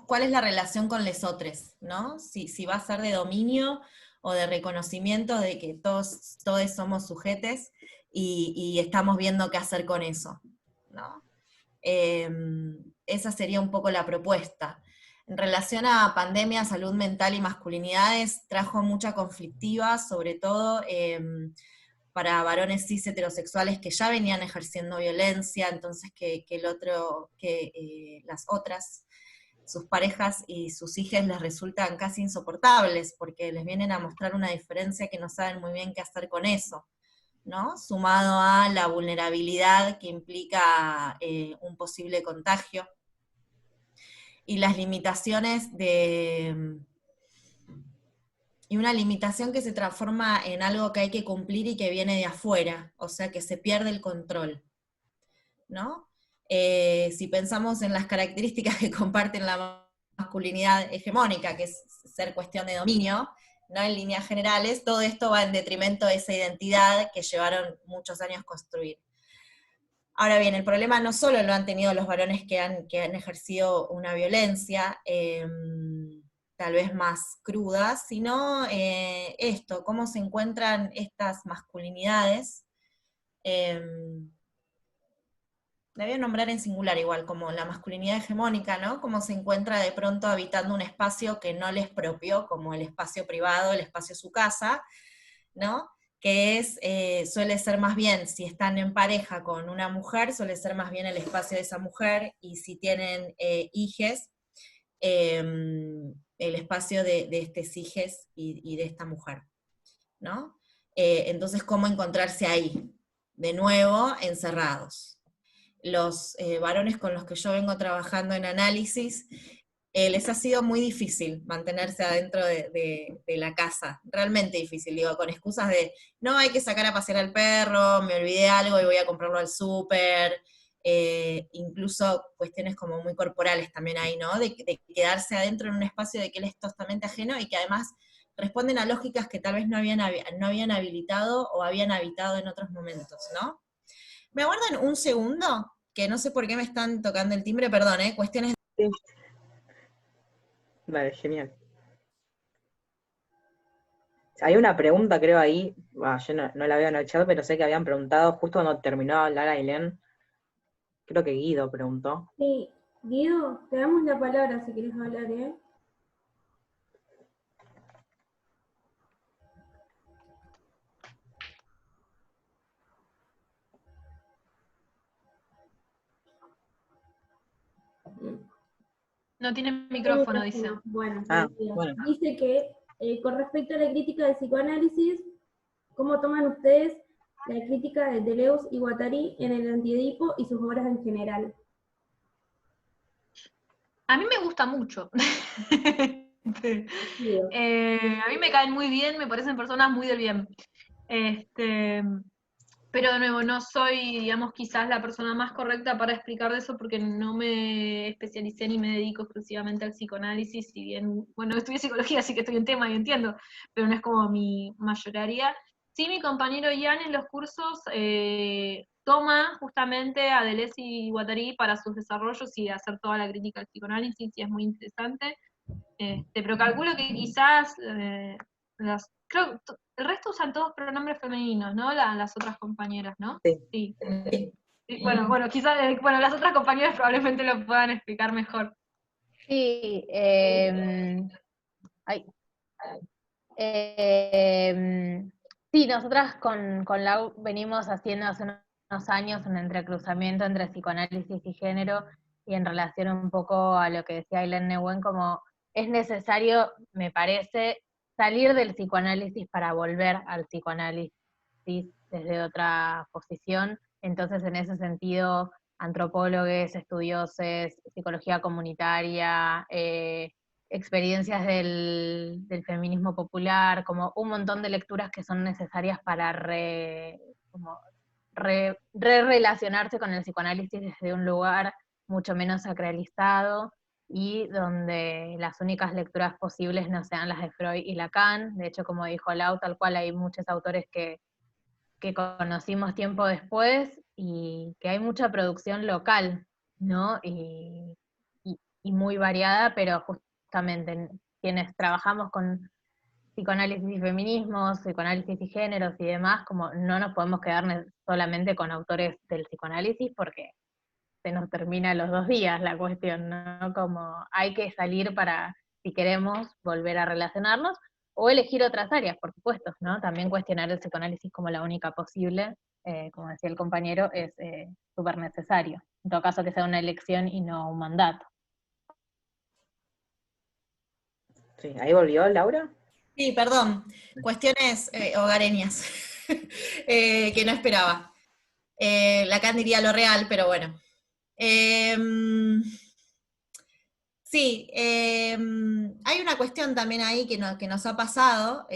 cuál es la relación con les otros, ¿no? Si va a ser de dominio o de reconocimiento de que todos somos sujetes y estamos viendo qué hacer con eso, ¿no? Esa sería un poco la propuesta. En relación a pandemia, salud mental y masculinidades, trajo mucha conflictiva, sobre todo para varones cis heterosexuales que ya venían ejerciendo violencia, entonces que las otras, sus parejas y sus hijas les resultan casi insoportables, porque les vienen a mostrar una diferencia que no saben muy bien qué hacer con eso, ¿no? Sumado a la vulnerabilidad que implica un posible contagio, y las limitaciones y una limitación que se transforma en algo que hay que cumplir y que viene de afuera, o sea que se pierde el control, ¿no? Si pensamos en las características que comparten la masculinidad hegemónica, que es ser cuestión de dominio, ¿no? En líneas generales, todo esto va en detrimento de esa identidad que llevaron muchos años construir. Ahora bien, el problema no solo lo han tenido los varones que han ejercido una violencia, tal vez más cruda, sino esto, cómo se encuentran estas masculinidades, la voy a nombrar en singular igual, como la masculinidad hegemónica, ¿no? Cómo se encuentra de pronto habitando un espacio que no les propio, como el espacio privado, el espacio su casa, ¿no? Que suele ser más bien, si están en pareja con una mujer, suele ser más bien el espacio de esa mujer, y si tienen hijes, el espacio de estos hijes y de esta mujer, ¿no? Entonces, ¿cómo encontrarse ahí? De nuevo, encerrados. Los varones con los que yo vengo trabajando en análisis, les ha sido muy difícil mantenerse adentro de la casa, realmente difícil, digo, con excusas de, no, hay que sacar a pasear al perro, me olvidé algo y voy a comprarlo al súper, incluso cuestiones como muy corporales también hay, ¿no? De quedarse adentro en un espacio de que él es totalmente ajeno y que además responden a lógicas que tal vez no habían habilitado o habían habitado en otros momentos, ¿no? ¿Me aguardan un segundo? Que no sé por qué me están tocando el timbre, perdón, cuestiones.
Sí. Vale, genial. Hay una pregunta, creo, ahí, yo no la veo en el chat, pero sé que habían preguntado justo cuando terminó de hablar Ailén, creo que Guido preguntó.
Sí, Guido, te damos la palabra si querés hablar, ¿eh?
No tiene micrófono, dice.
Bueno,
bueno.
Dice que con respecto a la crítica del psicoanálisis, ¿cómo toman ustedes la crítica de Deleuze y Guattari en el Anti-Edipo y sus obras en general?
A mí me gusta mucho. A mí me caen muy bien, me parecen personas muy del bien. Pero de nuevo, no soy, digamos, quizás la persona más correcta para explicar de eso porque no me especialicé ni me dedico exclusivamente al psicoanálisis, si bien, bueno, estudié psicología, así que estoy en tema y entiendo, pero no es como mi mayor área. Sí, mi compañero Ian en los cursos toma justamente a Deleuze y Guattari para sus desarrollos y hacer toda la crítica al psicoanálisis, y es muy interesante. Pero calculo que quizás creo el resto usan todos pronombres femeninos, ¿no? Las otras compañeras, ¿no?
Sí.
Sí, bueno, quizás, las otras compañeras probablemente lo puedan explicar mejor.
Sí, sí, nosotras con Lau venimos haciendo hace unos años un entrecruzamiento entre psicoanálisis y género, y en relación un poco a lo que decía Ailén Neuwen, como es necesario, me parece, salir del psicoanálisis para volver al psicoanálisis desde otra posición. Entonces, en ese sentido, antropólogos, estudiosos, psicología comunitaria, experiencias del feminismo popular, como un montón de lecturas que son necesarias para relacionarse con el psicoanálisis desde un lugar mucho menos sacralizado, y donde las únicas lecturas posibles no sean las de Freud y Lacan. De hecho, como dijo Lau, tal cual hay muchos autores que conocimos tiempo después, y que hay mucha producción local, ¿no? Y muy variada, pero justamente quienes trabajamos con psicoanálisis y feminismos, psicoanálisis y géneros y demás, como no nos podemos quedar solamente con autores del psicoanálisis porque se nos termina los 2 días la cuestión, ¿no? Como hay que salir para, si queremos volver a relacionarnos, O elegir otras áreas, por supuesto, ¿no? También cuestionar el psicoanálisis como la única posible, como decía el compañero, es súper necesario. En todo caso que sea una elección y no un mandato.
Sí, ahí volvió Laura.
Sí, perdón, cuestiones hogareñas que no esperaba. Lacan diría lo real, pero bueno. Sí, hay una cuestión también ahí que nos ha pasado,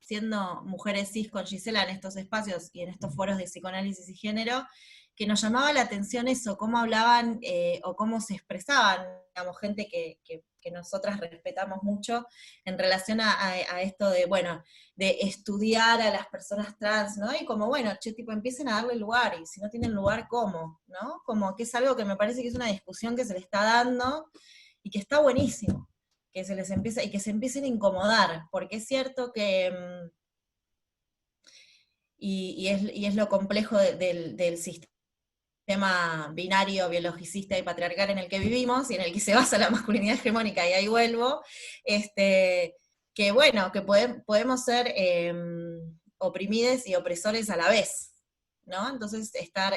siendo mujeres cis con Gisela en estos espacios y en estos foros de psicoanálisis y género, que nos llamaba la atención eso, cómo hablaban o cómo se expresaban, digamos, gente que nosotras respetamos mucho en relación a esto de, bueno, de estudiar a las personas trans, ¿no? Y como, bueno, tipo, empiecen a darle lugar, y si no tienen lugar, ¿cómo? ¿No? Como que es algo que me parece que es una discusión que se le está dando y que está buenísimo, que se les empieza, y que se empiecen a incomodar, porque es cierto que, y es lo complejo del sistema binario, biologicista y patriarcal en el que vivimos, y en el que se basa la masculinidad hegemónica, y ahí vuelvo, que bueno, que podemos ser oprimides y opresores a la vez, ¿no? Entonces estar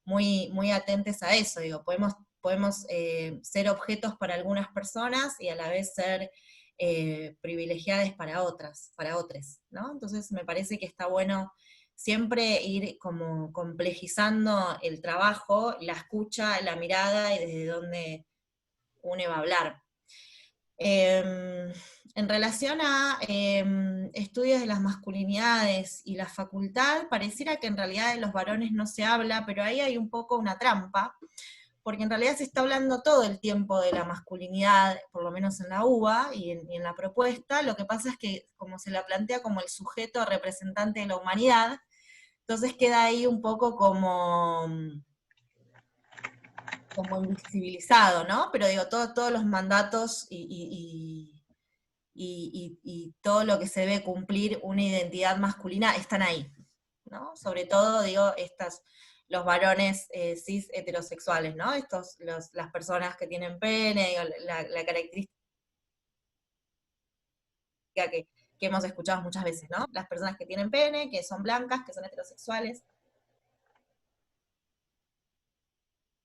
muy, muy atentos a eso, digo, podemos ser objetos para algunas personas y a la vez ser privilegiadas para otros, ¿no? Entonces me parece que está bueno siempre ir como complejizando el trabajo, la escucha, la mirada y desde dónde uno va a hablar. En relación a estudios de las masculinidades y la facultad, pareciera que en realidad de los varones no se habla, pero ahí hay un poco una trampa, porque en realidad se está hablando todo el tiempo de la masculinidad, por lo menos en la UBA y en la propuesta. Lo que pasa es que como se la plantea como el sujeto representante de la humanidad, entonces queda ahí un poco como invisibilizado, ¿no? Pero digo, todos los mandatos y todo lo que se debe cumplir una identidad masculina están ahí, ¿no? Sobre todo, digo, los varones cis heterosexuales, ¿no? Las personas que tienen pene, digo, la característica que hemos escuchado muchas veces, ¿no? Las personas que tienen pene, que son blancas, que son heterosexuales,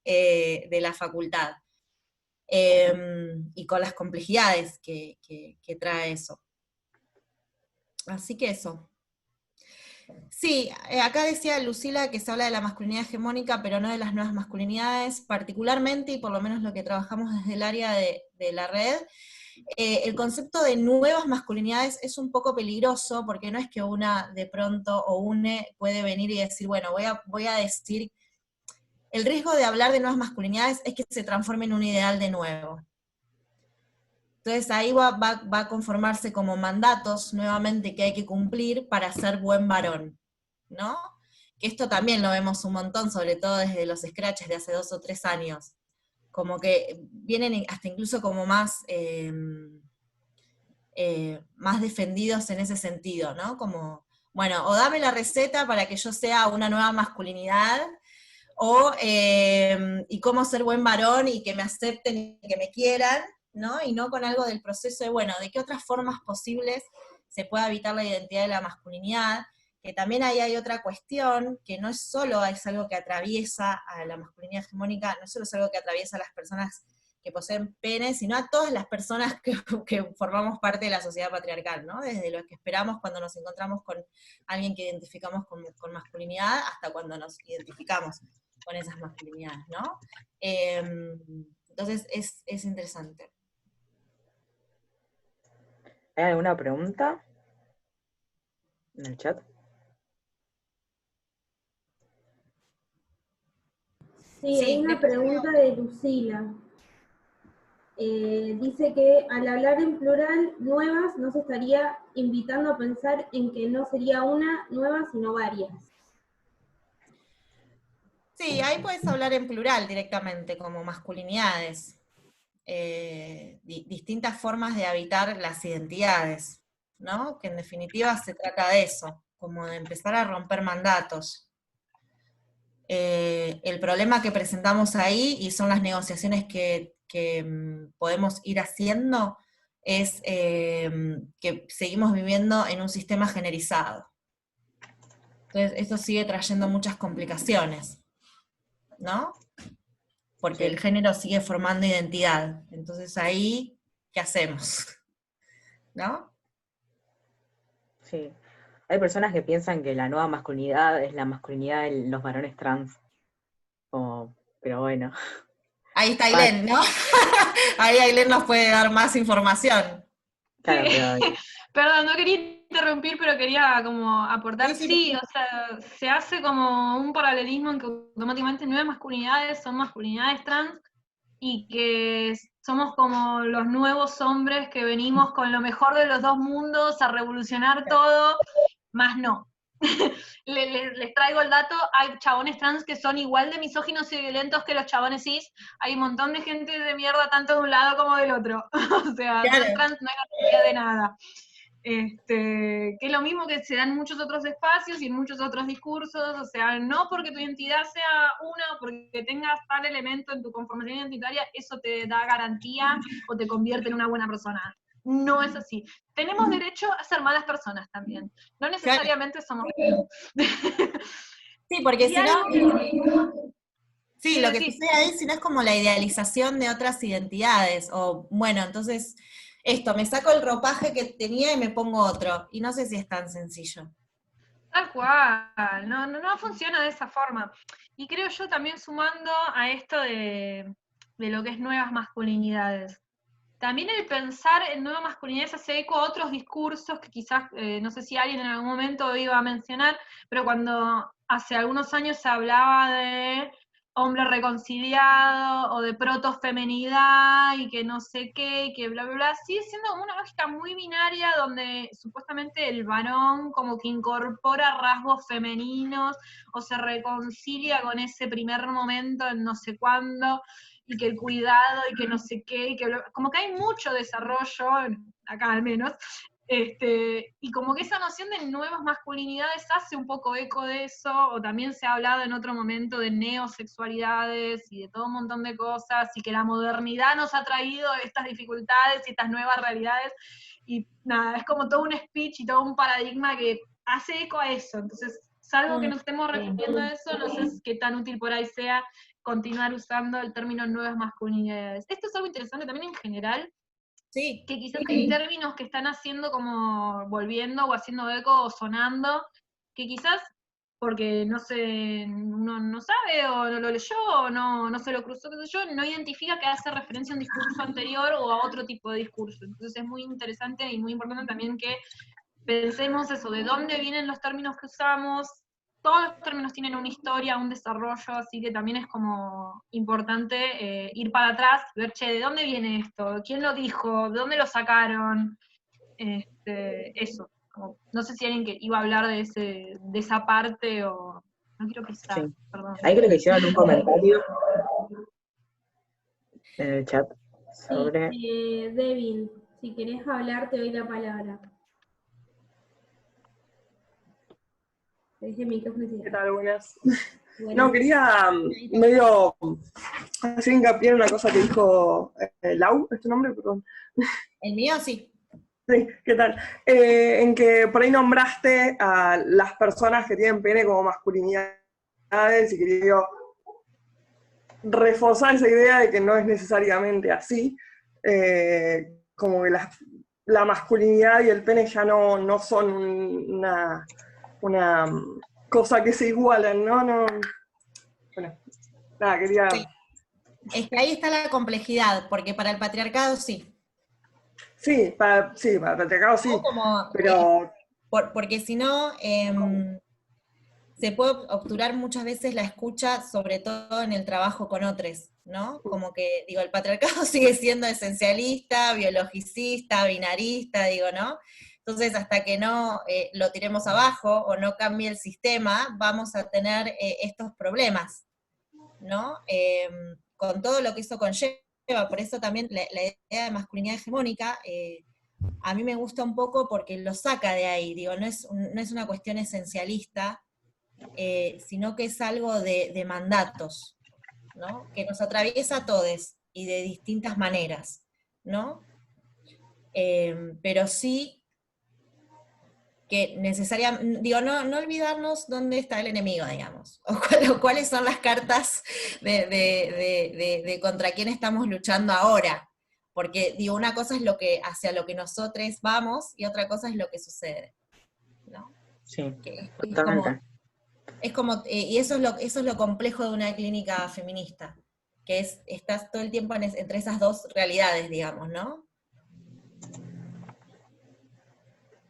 de la facultad. Y con las complejidades que trae eso. Así que eso. Sí, acá decía Lucila que se habla de la masculinidad hegemónica, pero no de las nuevas masculinidades, particularmente, y por lo menos lo que trabajamos desde el área de la red, el concepto de nuevas masculinidades es un poco peligroso, porque no es que una de pronto o une puede venir y decir, bueno, voy a decir, el riesgo de hablar de nuevas masculinidades es que se transforme en un ideal de nuevo. Entonces ahí va a conformarse como mandatos nuevamente que hay que cumplir para ser buen varón, ¿no? Que esto también lo vemos un montón, sobre todo desde los scratches de hace 2 o 3 años. Como que vienen hasta incluso como más defendidos en ese sentido, ¿no? Como, bueno, o dame la receta para que yo sea una nueva masculinidad, o y cómo ser buen varón y que me acepten y que me quieran, ¿no? Y no con algo del proceso de, bueno, de qué otras formas posibles se puede evitar la identidad de la masculinidad, que también ahí hay otra cuestión, que no es solo es algo que atraviesa a la masculinidad hegemónica, no solo es algo que atraviesa a las personas que poseen pene, sino a todas las personas que formamos parte de la sociedad patriarcal, ¿no? Desde lo que esperamos cuando nos encontramos con alguien que identificamos con masculinidad, hasta cuando nos identificamos con esas masculinidades, ¿no? Entonces es interesante.
¿Hay alguna pregunta en el chat?
Sí, hay una pregunta de Lucila. Dice que al hablar en plural, nuevas, no se estaría invitando a pensar en que no sería una nueva, sino varias.
Sí, ahí puedes hablar en plural directamente, como masculinidades. Distintas formas de habitar las identidades, ¿no? Que en definitiva se trata de eso, como de empezar a romper mandatos. El problema que presentamos ahí, y son las negociaciones que podemos ir haciendo, es que seguimos viviendo en un sistema generizado. Entonces, esto sigue trayendo muchas complicaciones, ¿no? Porque el género sigue formando identidad. Entonces ahí, ¿qué hacemos? ¿No?
Sí. Hay personas que piensan que la nueva masculinidad es la masculinidad de los varones trans. Pero bueno.
Ahí está Ailén, ¿no? Ahí Ailén nos puede dar más información.
Claro,
Sí.
pero
Perdón, no quería interrumpir, pero quería como aportar.
Sí,
Sí, o sea, se hace como un paralelismo en que automáticamente nuevas masculinidades son masculinidades trans y que somos como los nuevos hombres que venimos con lo mejor de los dos mundos a revolucionar todo, más no. Les traigo el dato, hay chabones trans que son igual de misóginos y violentos que los chabones cis, hay un montón de gente de mierda tanto de un lado como del otro, o sea,
Claro.
ser trans no es garantía de nada. Que es lo mismo que se da en muchos otros espacios y en muchos otros discursos, o sea, no porque tu identidad sea una o porque tengas tal elemento en tu conformación identitaria, eso te da garantía o te convierte en una buena persona. No es así. Tenemos derecho a ser malas personas también. No necesariamente somos buenos.
Sí, porque
Y
si no...
algo
Sí,
sí,
lo que
decís,
sucede ahí, si no es como la idealización de otras identidades, o bueno, entonces, esto, me saco el ropaje que tenía y me pongo otro, y no sé si es tan sencillo.
tal cual, no funciona de esa forma. Y creo yo también sumando a esto de lo que es nuevas masculinidades. También el pensar en nuevas masculinidades hace eco a otros discursos que quizás, no sé si alguien en algún momento iba a mencionar, pero cuando hace algunos años se hablaba de hombre reconciliado o de protofeminidad y que no sé qué, y que bla, bla, bla, sigue siendo una lógica muy binaria donde supuestamente el varón como que incorpora rasgos femeninos o se reconcilia con ese primer momento en no sé cuándo, y que el cuidado, y que no sé qué, y que como que hay mucho desarrollo, acá al menos, y como que esa noción de nuevas masculinidades hace un poco eco de eso, o también se ha hablado en otro momento de neosexualidades y de todo un montón de cosas, y que la modernidad nos ha traído estas dificultades y estas nuevas realidades, y nada, es como todo un speech y todo un paradigma que hace eco a eso, entonces, salvo que nos estemos refiriendo a eso, no sé qué tan útil por ahí sea continuar usando el término nuevas masculinidades. Esto es algo interesante también en general,
Sí.
que quizás hay términos que están haciendo como volviendo o haciendo eco o sonando, que quizás porque no sé, uno no sabe o no lo leyó o no se lo cruzó, qué sé yo, no identifica que hace referencia a un discurso anterior o a otro tipo de discurso. Entonces es muy interesante y muy importante también que pensemos eso, de dónde vienen los términos que usamos. Todos los términos tienen una historia, un desarrollo, así que también es como importante ir para atrás, ver, che, ¿de dónde viene esto? ¿Quién lo dijo? ¿De dónde lo sacaron? Eso. Como, no sé si alguien que iba a hablar de esa parte o... No quiero pisar,
sí.
perdón.
Ahí creo que hicieron un comentario en el chat sobre...
Sí, Devin, si querés hablar, te doy la palabra.
¿Qué tal? Buenas.
Bueno,
No, quería medio hacer hincapié en una cosa que dijo Lau, ¿es tu nombre? Perdón.
El mío sí.
Sí, ¿qué tal? En que por ahí nombraste a las personas que tienen pene como masculinidades y quería reforzar esa idea de que no es necesariamente así, como que la masculinidad y el pene ya no son una cosa que se igualan, ¿no? Bueno, nada, quería...
Sí. Es que ahí está la complejidad, porque para el patriarcado sí.
Sí, para el patriarcado sí,
Como,
pero...
porque si no, se puede obturar muchas veces la escucha, sobre todo en el trabajo con otros, ¿no? Como que, digo, el patriarcado sigue siendo esencialista, biologicista, binarista, digo, ¿no? Entonces, hasta que no lo tiremos abajo o no cambie el sistema, vamos a tener estos problemas, ¿no? Con todo lo que eso conlleva, por eso también la idea de masculinidad hegemónica, a mí me gusta un poco porque lo saca de ahí, digo, no es una cuestión esencialista, sino que es algo de mandatos, ¿no? Que nos atraviesa a todos y de distintas maneras, ¿no? pero sí que no olvidarnos dónde está el enemigo, digamos, o cuáles son las cartas de contra quién estamos luchando ahora. Porque, una cosa es hacia lo que nosotros vamos, y otra cosa es lo que sucede, ¿no?
Sí,
Que
totalmente.
y eso es lo complejo de una clínica feminista, que estás todo el tiempo entre esas dos realidades, digamos, ¿no?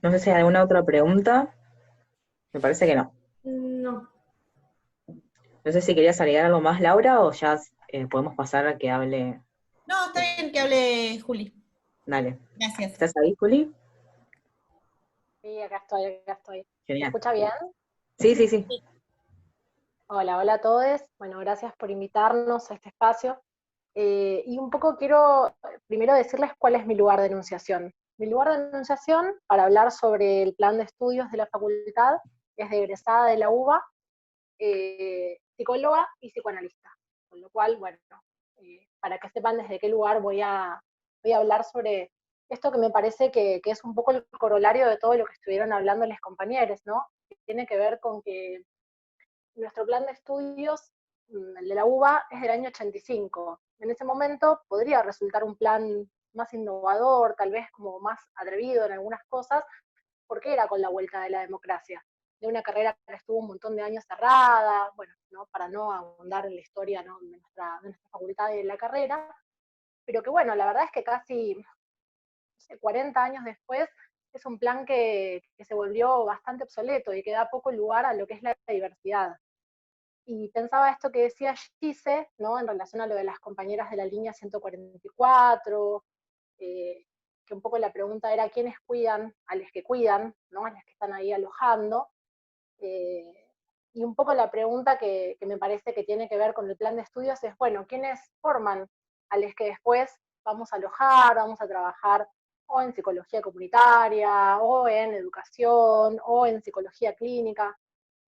No sé si hay alguna otra pregunta. Me parece que no.
No.
No sé si querías agregar algo más, Laura, o ya podemos pasar a que hable.
No, está bien que hable Juli.
Dale.
Gracias.
¿Estás ahí, Juli?
Sí, acá estoy. ¿Me
Genial.
escucha bien?
Sí, sí, sí.
Hola a todos. Bueno, gracias por invitarnos a este espacio. Y un poco quiero primero decirles cuál es mi lugar de enunciación. Mi lugar de enunciación para hablar sobre el plan de estudios de la facultad es de egresada de la UBA, psicóloga y psicoanalista. Con lo cual, bueno, para que sepan desde qué lugar voy a hablar sobre esto que me parece que es un poco el corolario de todo lo que estuvieron hablando los compañeros, ¿no? Que tiene que ver con que nuestro plan de estudios, el de la UBA, es del año 85. En ese momento podría resultar un plan más innovador, tal vez como más atrevido en algunas cosas, porque era con la vuelta de la democracia, de una carrera que estuvo un montón de años cerrada, bueno, ¿no? Para no ahondar en la historia, ¿no? de nuestra facultad y de la carrera, pero que bueno, la verdad es que casi, no sé, 40 años después, es un plan que se volvió bastante obsoleto y que da poco lugar a lo que es la diversidad. Y pensaba esto que decía Gise, ¿no? En relación a lo de las compañeras de la línea 144, que un poco la pregunta era quiénes cuidan a los que cuidan, ¿no? A los que están ahí alojando. Y un poco la pregunta que me parece que tiene que ver con el plan de estudios es, bueno, ¿quiénes forman a los que después vamos a alojar, vamos a trabajar o en psicología comunitaria, o en educación, o en psicología clínica?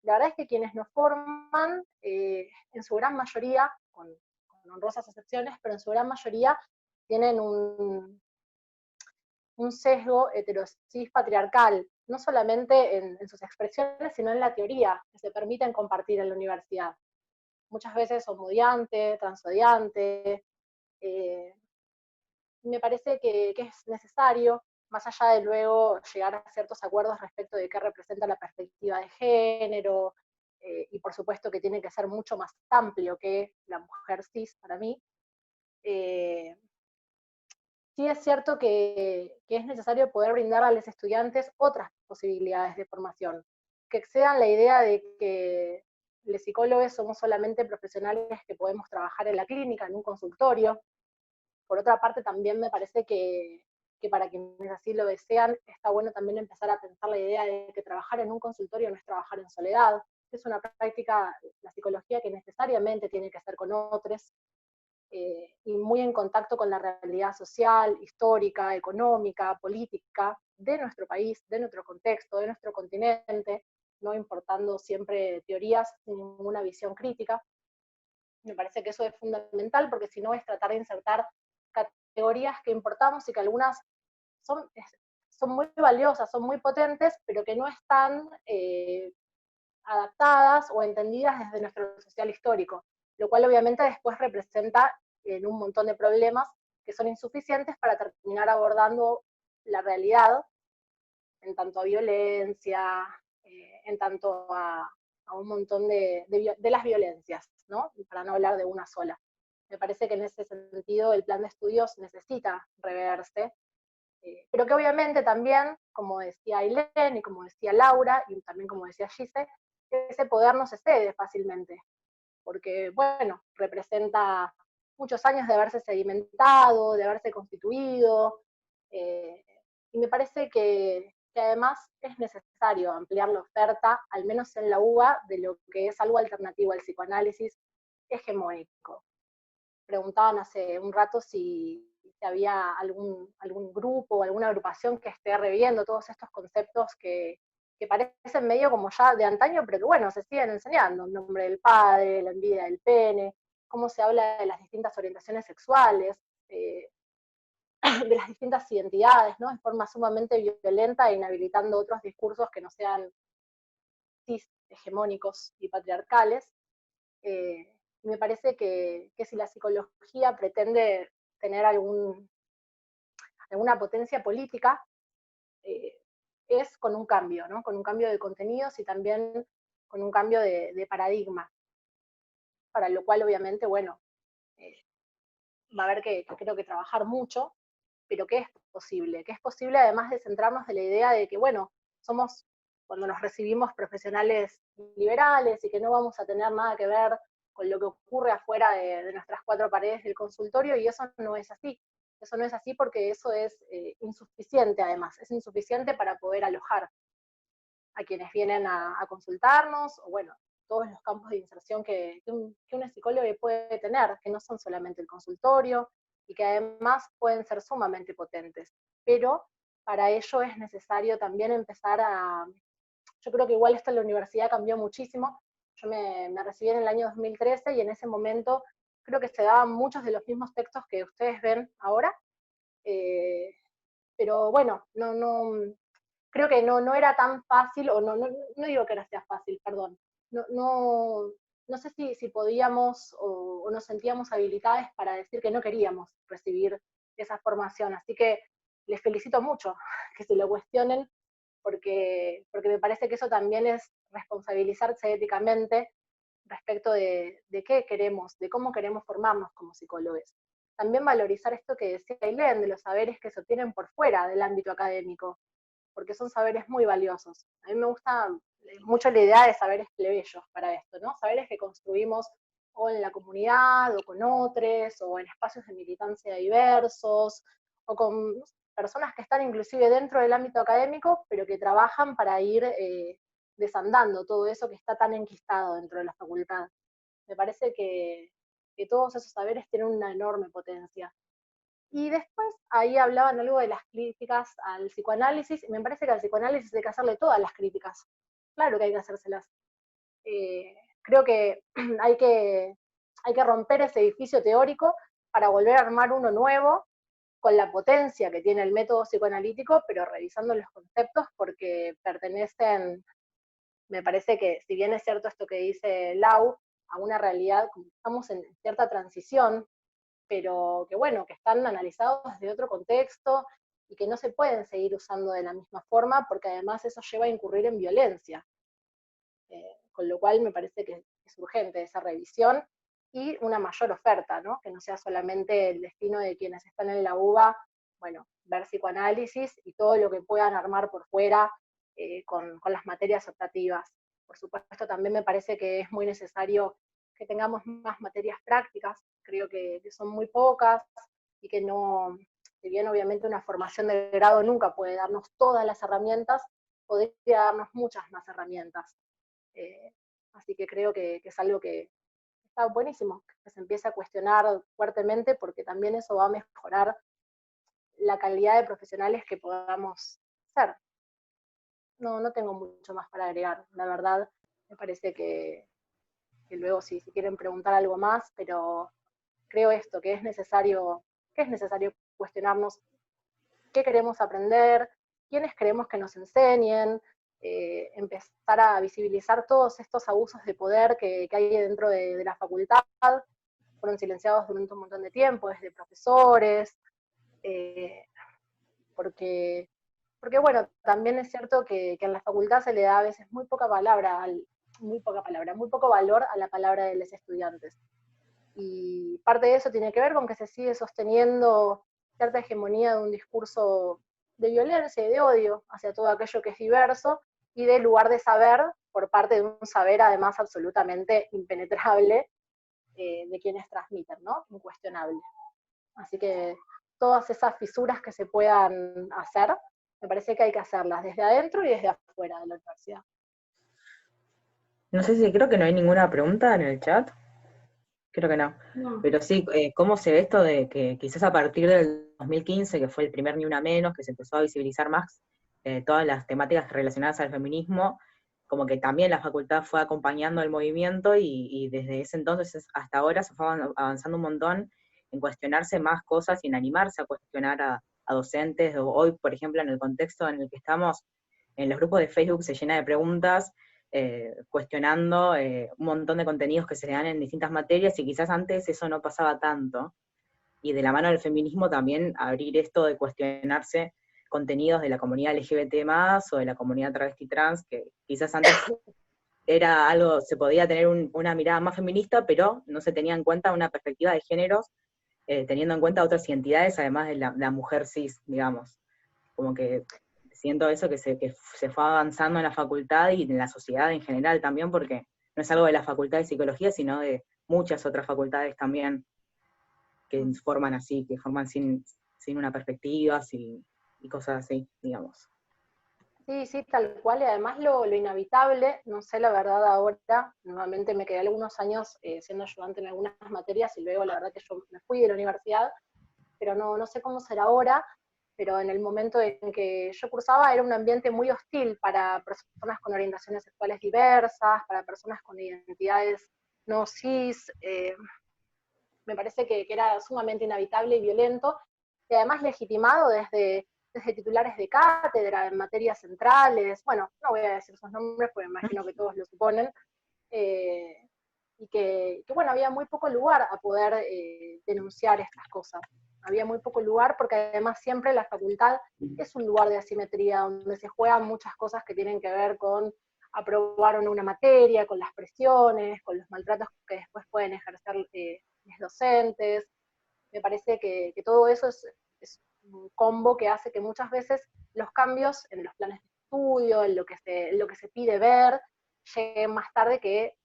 La verdad es que quienes nos forman, en su gran mayoría, con honrosas excepciones, pero en su gran mayoría tienen un sesgo heterosis patriarcal, no solamente en sus expresiones, sino en la teoría que se permiten compartir en la universidad. Muchas veces homodiante, transodiante. Me parece que es necesario, más allá de luego llegar a ciertos acuerdos respecto de qué representa la perspectiva de género, y por supuesto que tiene que ser mucho más amplio que la mujer cis para mí. Sí es cierto que es necesario poder brindar a los estudiantes otras posibilidades de formación, que excedan la idea de que los psicólogos somos solamente profesionales que podemos trabajar en la clínica, en un consultorio. Por otra parte, también me parece que para quienes así lo desean, está bueno también empezar a pensar la idea de que trabajar en un consultorio no es trabajar en soledad, es una práctica, la psicología, que necesariamente tiene que ser con otros, y muy en contacto con la realidad social, histórica, económica, política de nuestro país, de nuestro contexto, de nuestro continente, no importando siempre teorías sin ninguna visión crítica. Me parece que eso es fundamental, porque si no es tratar de insertar categorías que importamos y que algunas son muy valiosas, son muy potentes, pero que no están adaptadas o entendidas desde nuestro social histórico, lo cual obviamente después representa en un montón de problemas que son insuficientes para terminar abordando la realidad en tanto a violencia, en tanto a un montón de las violencias, ¿no? Para no hablar de una sola. Me parece que en ese sentido el plan de estudios necesita reverse, pero que obviamente también, como decía Ailén y como decía Laura, y también como decía Gise, ese poder no se cede fácilmente, porque, bueno, representa muchos años de haberse sedimentado, de haberse constituido, y me parece que además es necesario ampliar la oferta, al menos en la UBA, de lo que es algo alternativo al psicoanálisis hegemónico. Preguntaban hace un rato si había algún grupo o alguna agrupación que esté reviendo todos estos conceptos que parecen medio como ya de antaño, pero que bueno, se siguen enseñando: el nombre del padre, la envidia del pene, cómo se habla de las distintas orientaciones sexuales. de las distintas identidades, ¿no? De forma sumamente violenta e inhabilitando otros discursos que no sean cis, hegemónicos y patriarcales. Y me parece que si la psicología pretende tener alguna potencia política, es con un cambio, ¿no? Con un cambio de contenidos y también con un cambio de paradigma, para lo cual obviamente, bueno, va a haber que creo que trabajar mucho, pero que es posible además de centrarnos en la idea de que, bueno, somos, cuando nos recibimos, profesionales liberales y que no vamos a tener nada que ver con lo que ocurre afuera de nuestras cuatro paredes del consultorio, y eso no es así. Eso no es así porque eso es insuficiente además, es insuficiente para poder alojar a quienes vienen a consultarnos, o bueno, todos los campos de inserción que una psicóloga puede tener, que no son solamente el consultorio, y que además pueden ser sumamente potentes. Pero para ello es necesario también empezar yo creo que igual esto en la universidad cambió muchísimo. Yo me recibí en el año 2013 y en ese momento creo que se daban muchos de los mismos textos que ustedes ven ahora, pero bueno, creo que no era tan fácil, o no digo que no sea fácil, perdón, no sé si podíamos o nos sentíamos habilitadas para decir que no queríamos recibir esa formación, así que les felicito mucho que se lo cuestionen, porque me parece que eso también es responsabilizarse éticamente respecto de qué queremos, de cómo queremos formarnos como psicólogos. También valorizar esto que decía Ailén, de los saberes que se obtienen por fuera del ámbito académico, porque son saberes muy valiosos. A mí me gusta mucho la idea de saberes plebeyos para esto, ¿no? Saberes que construimos o en la comunidad, o con otros, o en espacios de militancia diversos, o con personas que están inclusive dentro del ámbito académico, pero que trabajan para ir desandando todo eso que está tan enquistado dentro de la facultad. Me parece que todos esos saberes tienen una enorme potencia. Y después ahí hablaban algo de las críticas al psicoanálisis, y me parece que al psicoanálisis hay que hacerle todas las críticas. Claro que hay que hacérselas. Creo que hay que romper ese edificio teórico para volver a armar uno nuevo, con la potencia que tiene el método psicoanalítico, pero revisando los conceptos porque pertenecen, me parece que, si bien es cierto esto que dice Lau, a una realidad, como estamos en cierta transición, pero que bueno, que están analizados desde otro contexto y que no se pueden seguir usando de la misma forma, porque además eso lleva a incurrir en violencia. Con lo cual me parece que es urgente esa revisión y una mayor oferta, ¿no? Que no sea solamente el destino de quienes están en la UBA, bueno, ver psicoanálisis y todo lo que puedan armar por fuera con las materias optativas. Por supuesto, también me parece que es muy necesario que tengamos más materias prácticas, creo que son muy pocas, y que no, si bien obviamente una formación de grado nunca puede darnos todas las herramientas, podría darnos muchas más herramientas. Así que creo que es algo que está buenísimo, que se empiece a cuestionar fuertemente, porque también eso va a mejorar la calidad de profesionales que podamos ser. No tengo mucho más para agregar, la verdad. Me parece que luego si quieren preguntar algo más, pero creo esto, que es necesario cuestionarnos qué queremos aprender, quiénes queremos que nos enseñen, empezar a visibilizar todos estos abusos de poder que hay dentro de la facultad. Fueron silenciados durante un montón de tiempo, desde profesores, porque bueno, también es cierto que en la facultad se le da a veces muy poco valor a la palabra de los estudiantes. Y parte de eso tiene que ver con que se sigue sosteniendo cierta hegemonía de un discurso de violencia y de odio hacia todo aquello que es diverso, y de lugar de saber, por parte de un saber además absolutamente impenetrable de quienes transmiten, ¿no? Incuestionable. Así que todas esas fisuras que se puedan hacer, me parece que hay que hacerlas desde adentro y desde afuera de la universidad.
No sé si, creo que no hay ninguna pregunta en el chat. Creo que no. Pero sí, ¿cómo se ve esto de que quizás a partir del 2015, que fue el primer Ni Una Menos, que se empezó a visibilizar más todas las temáticas relacionadas al feminismo, como que también la facultad fue acompañando el movimiento, y desde ese entonces hasta ahora se fue avanzando un montón, en cuestionarse más cosas y en animarse a cuestionar a docentes. Hoy, por ejemplo, en el contexto en el que estamos, en los grupos de Facebook se llena de preguntas, cuestionando un montón de contenidos que se le dan en distintas materias, y quizás antes eso no pasaba tanto. Y de la mano del feminismo también abrir esto de cuestionarse contenidos de la comunidad LGBT+, o de la comunidad travesti trans, que quizás antes era algo, se podía tener una mirada más feminista, pero no se tenía en cuenta una perspectiva de géneros, teniendo en cuenta otras identidades, además de la mujer cis, digamos. Como que siento eso, que se fue avanzando en la facultad y en la sociedad en general también, porque no es algo de la facultad de psicología, sino de muchas otras facultades también, que forman así, que forman sin una perspectiva, y cosas así, digamos.
Sí, sí, tal cual, y además lo inhabitable, no sé la verdad ahora, nuevamente me quedé algunos años siendo ayudante en algunas materias, y luego la verdad que yo me fui de la universidad, pero no sé cómo será ahora, pero en el momento en que yo cursaba era un ambiente muy hostil para personas con orientaciones sexuales diversas, para personas con identidades no cis, me parece que era sumamente inhabitable y violento, y además legitimado desde titulares de cátedra en materias centrales, bueno, no voy a decir sus nombres porque me imagino que todos lo suponen, y que bueno, había muy poco lugar a poder denunciar estas cosas. Había muy poco lugar porque además siempre la facultad es un lugar de asimetría, donde se juegan muchas cosas que tienen que ver con aprobar o no una materia, con las presiones, con los maltratos que después pueden ejercer los docentes. Me parece que todo eso es un combo que hace que muchas veces los cambios en los planes de estudio, en lo que se pide ver, lleguen más tarde que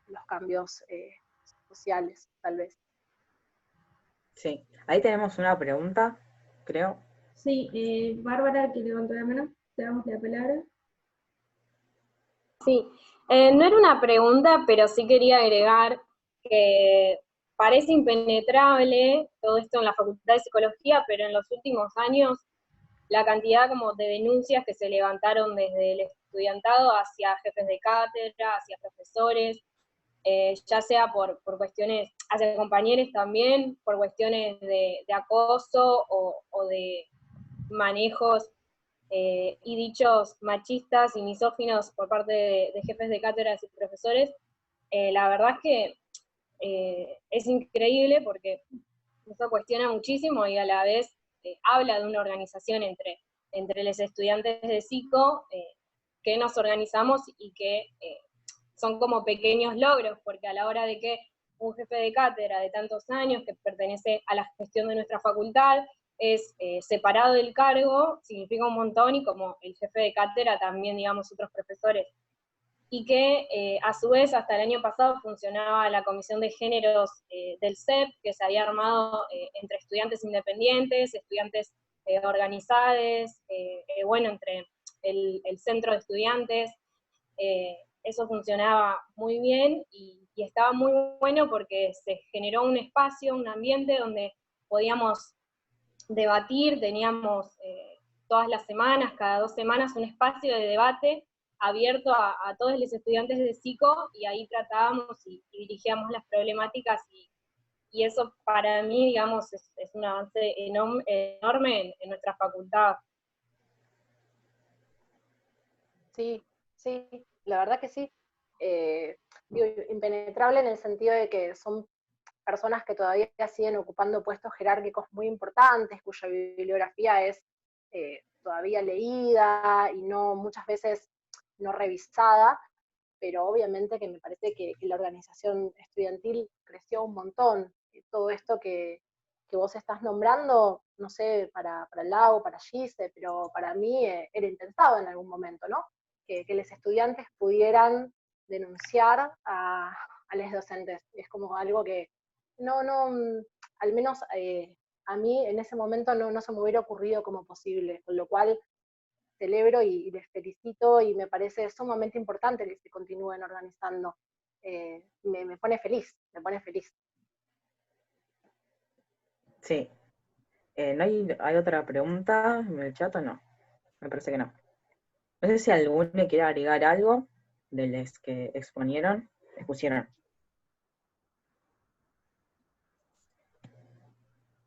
los cambios sociales, tal vez.
Sí, ahí tenemos una pregunta, creo.
Sí, Bárbara, que levantó la mano, te damos la palabra.
Sí, no era una pregunta, pero sí quería agregar que parece impenetrable todo esto en la Facultad de Psicología, pero en los últimos años la cantidad como de denuncias que se levantaron desde el estudiantado hacia jefes de cátedra, hacia profesores, ya sea por cuestiones, hacia compañeros también, por cuestiones de acoso o de manejos y dichos machistas y misóginos por parte de jefes de cátedras y profesores, la verdad es que es increíble porque eso cuestiona muchísimo y a la vez habla de una organización entre los estudiantes de psico que nos organizamos y que son como pequeños logros, porque a la hora de que un jefe de cátedra de tantos años que pertenece a la gestión de nuestra facultad es separado del cargo, significa un montón, y como el jefe de cátedra también, digamos, otros profesores. Y que a su vez hasta el año pasado funcionaba la comisión de géneros del CEP, que se había armado entre estudiantes independientes, estudiantes organizados, bueno, entre el centro de estudiantes. Eso funcionaba muy bien y estaba muy bueno porque se generó un espacio, un ambiente donde podíamos debatir, teníamos todas las semanas, cada 2 semanas, un espacio de debate abierto a todos los estudiantes de psico, y ahí tratábamos y dirigíamos las problemáticas, y eso para mí, digamos, es un avance enorme en nuestra facultad.
Sí, sí, la verdad que sí. Digo, impenetrable en el sentido de que son personas que todavía siguen ocupando puestos jerárquicos muy importantes, cuya bibliografía es todavía leída y no muchas veces no revisada, pero obviamente que me parece que la organización estudiantil creció un montón. Todo esto que vos estás nombrando, no sé, para Lau, para Gise, pero para mí era impensado en algún momento, ¿no? Que los estudiantes pudieran denunciar a los docentes. Es como algo que al menos a mí en ese momento no se me hubiera ocurrido como posible, con lo cual celebro y les felicito, y me parece sumamente importante que se continúen organizando. Me pone feliz, me pone feliz.
Sí. ¿No hay otra pregunta en el chat o no? Me parece que no. No sé si alguno quiere agregar algo de los que expusieron.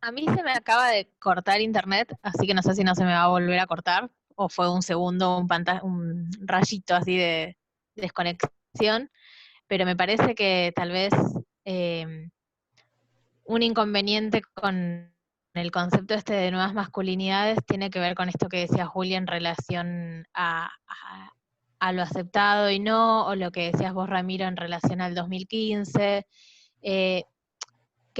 A mí se me acaba de cortar internet, así que no sé si no se me va a volver a cortar, o fue un segundo, un rayito así de desconexión, pero me parece que tal vez un inconveniente con el concepto este de nuevas masculinidades tiene que ver con esto que decía Julia en relación a lo aceptado y no, o lo que decías vos, Ramiro, en relación al 2015.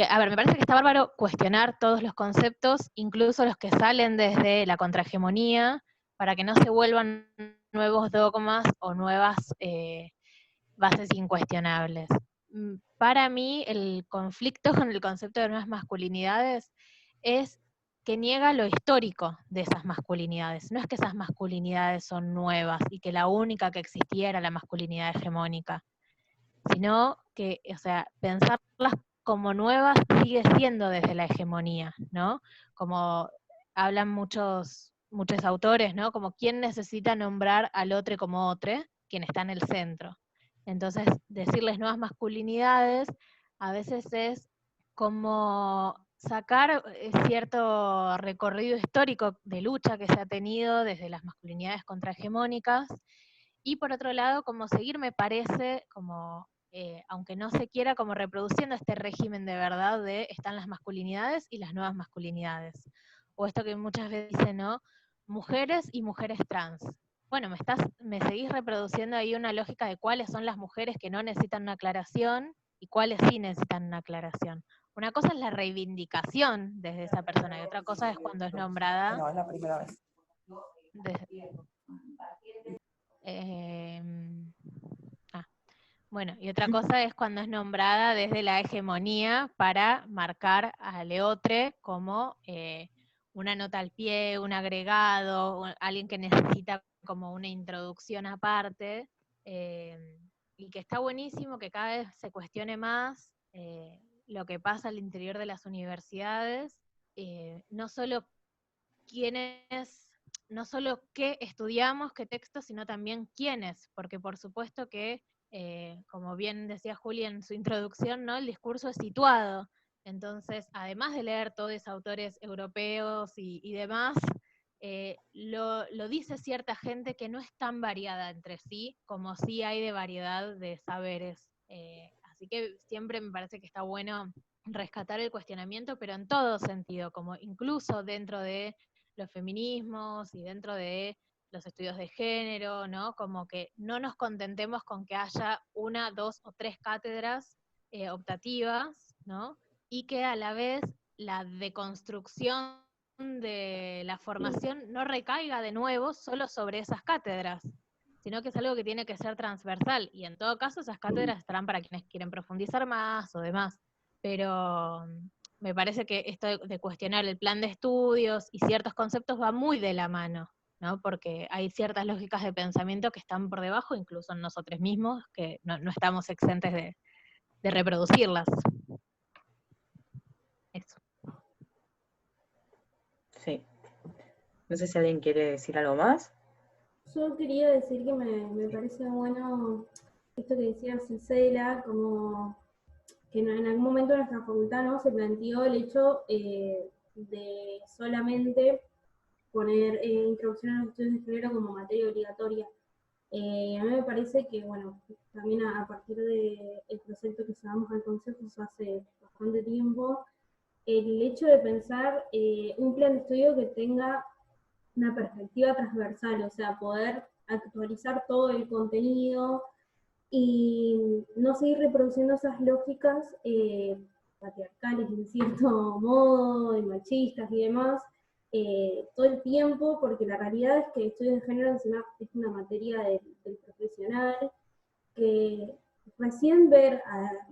A ver, me parece que está bárbaro cuestionar todos los conceptos, incluso los que salen desde la contrahegemonía, para que no se vuelvan nuevos dogmas o nuevas bases incuestionables. Para mí, el conflicto con el concepto de nuevas masculinidades es que niega lo histórico de esas masculinidades. No es que esas masculinidades son nuevas y que la única que existía era la masculinidad hegemónica, sino que, o sea, pensarlas como nuevas sigue siendo desde la hegemonía, ¿no? Como hablan muchos autores, ¿no? Como quién necesita nombrar al otro como otro, quien está en el centro. Entonces, decirles nuevas masculinidades a veces es como sacar cierto recorrido histórico de lucha que se ha tenido desde las masculinidades contrahegemónicas, y por otro lado, como seguir, me parece, como aunque no se quiera, como reproduciendo este régimen de verdad de están las masculinidades y las nuevas masculinidades. O esto que muchas veces dicen, ¿no? Mujeres y mujeres trans. Bueno, me seguís reproduciendo ahí una lógica de cuáles son las mujeres que no necesitan una aclaración y cuáles sí necesitan una aclaración. Una cosa es la reivindicación desde esa persona, y otra cosa es cuando es nombrada.
No, es la primera vez.
Bueno, y otra cosa es cuando es nombrada desde la hegemonía para marcar a Leotre como una nota al pie, un agregado, alguien que necesita como una introducción aparte, y que está buenísimo que cada vez se cuestione más lo que pasa al interior de las universidades, no solo no solo qué estudiamos, qué textos, sino también quiénes, porque por supuesto que, como bien decía Julia en su introducción, ¿no? El discurso es situado. Entonces, además de leer todos esos autores europeos y demás, lo dice cierta gente que no es tan variada entre sí, como sí hay de variedad de saberes. Así que siempre me parece que está bueno rescatar el cuestionamiento, pero en todo sentido, como incluso dentro de los feminismos y dentro de los estudios de género, ¿no? Como que no nos contentemos con que haya 1, 2 o 3 cátedras optativas, ¿no? Y que a la vez la deconstrucción de la formación no recaiga de nuevo solo sobre esas cátedras, sino que es algo que tiene que ser transversal, y en todo caso esas cátedras estarán para quienes quieren profundizar más o demás, pero me parece que esto de cuestionar el plan de estudios y ciertos conceptos va muy de la mano, ¿no? Porque hay ciertas lógicas de pensamiento que están por debajo, incluso en nosotros mismos, que no estamos exentes de reproducirlas. Eso.
Sí. No sé si alguien quiere decir algo más.
Yo quería decir que me parece bueno esto que decía Cisela, como que en algún momento en nuestra facultad, ¿no?, se planteó el hecho de solamente poner introducción a los estudios de género como materia obligatoria. A mí me parece que, bueno, también a partir del proyecto que llevamos al Consejo hace bastante tiempo, el hecho de pensar un plan de estudio que tenga una perspectiva transversal, o sea, poder actualizar todo el contenido y no seguir reproduciendo esas lógicas patriarcales en cierto modo, machistas y demás, todo el tiempo, porque la realidad es que estudios de género encima es una materia del profesional, que recién ver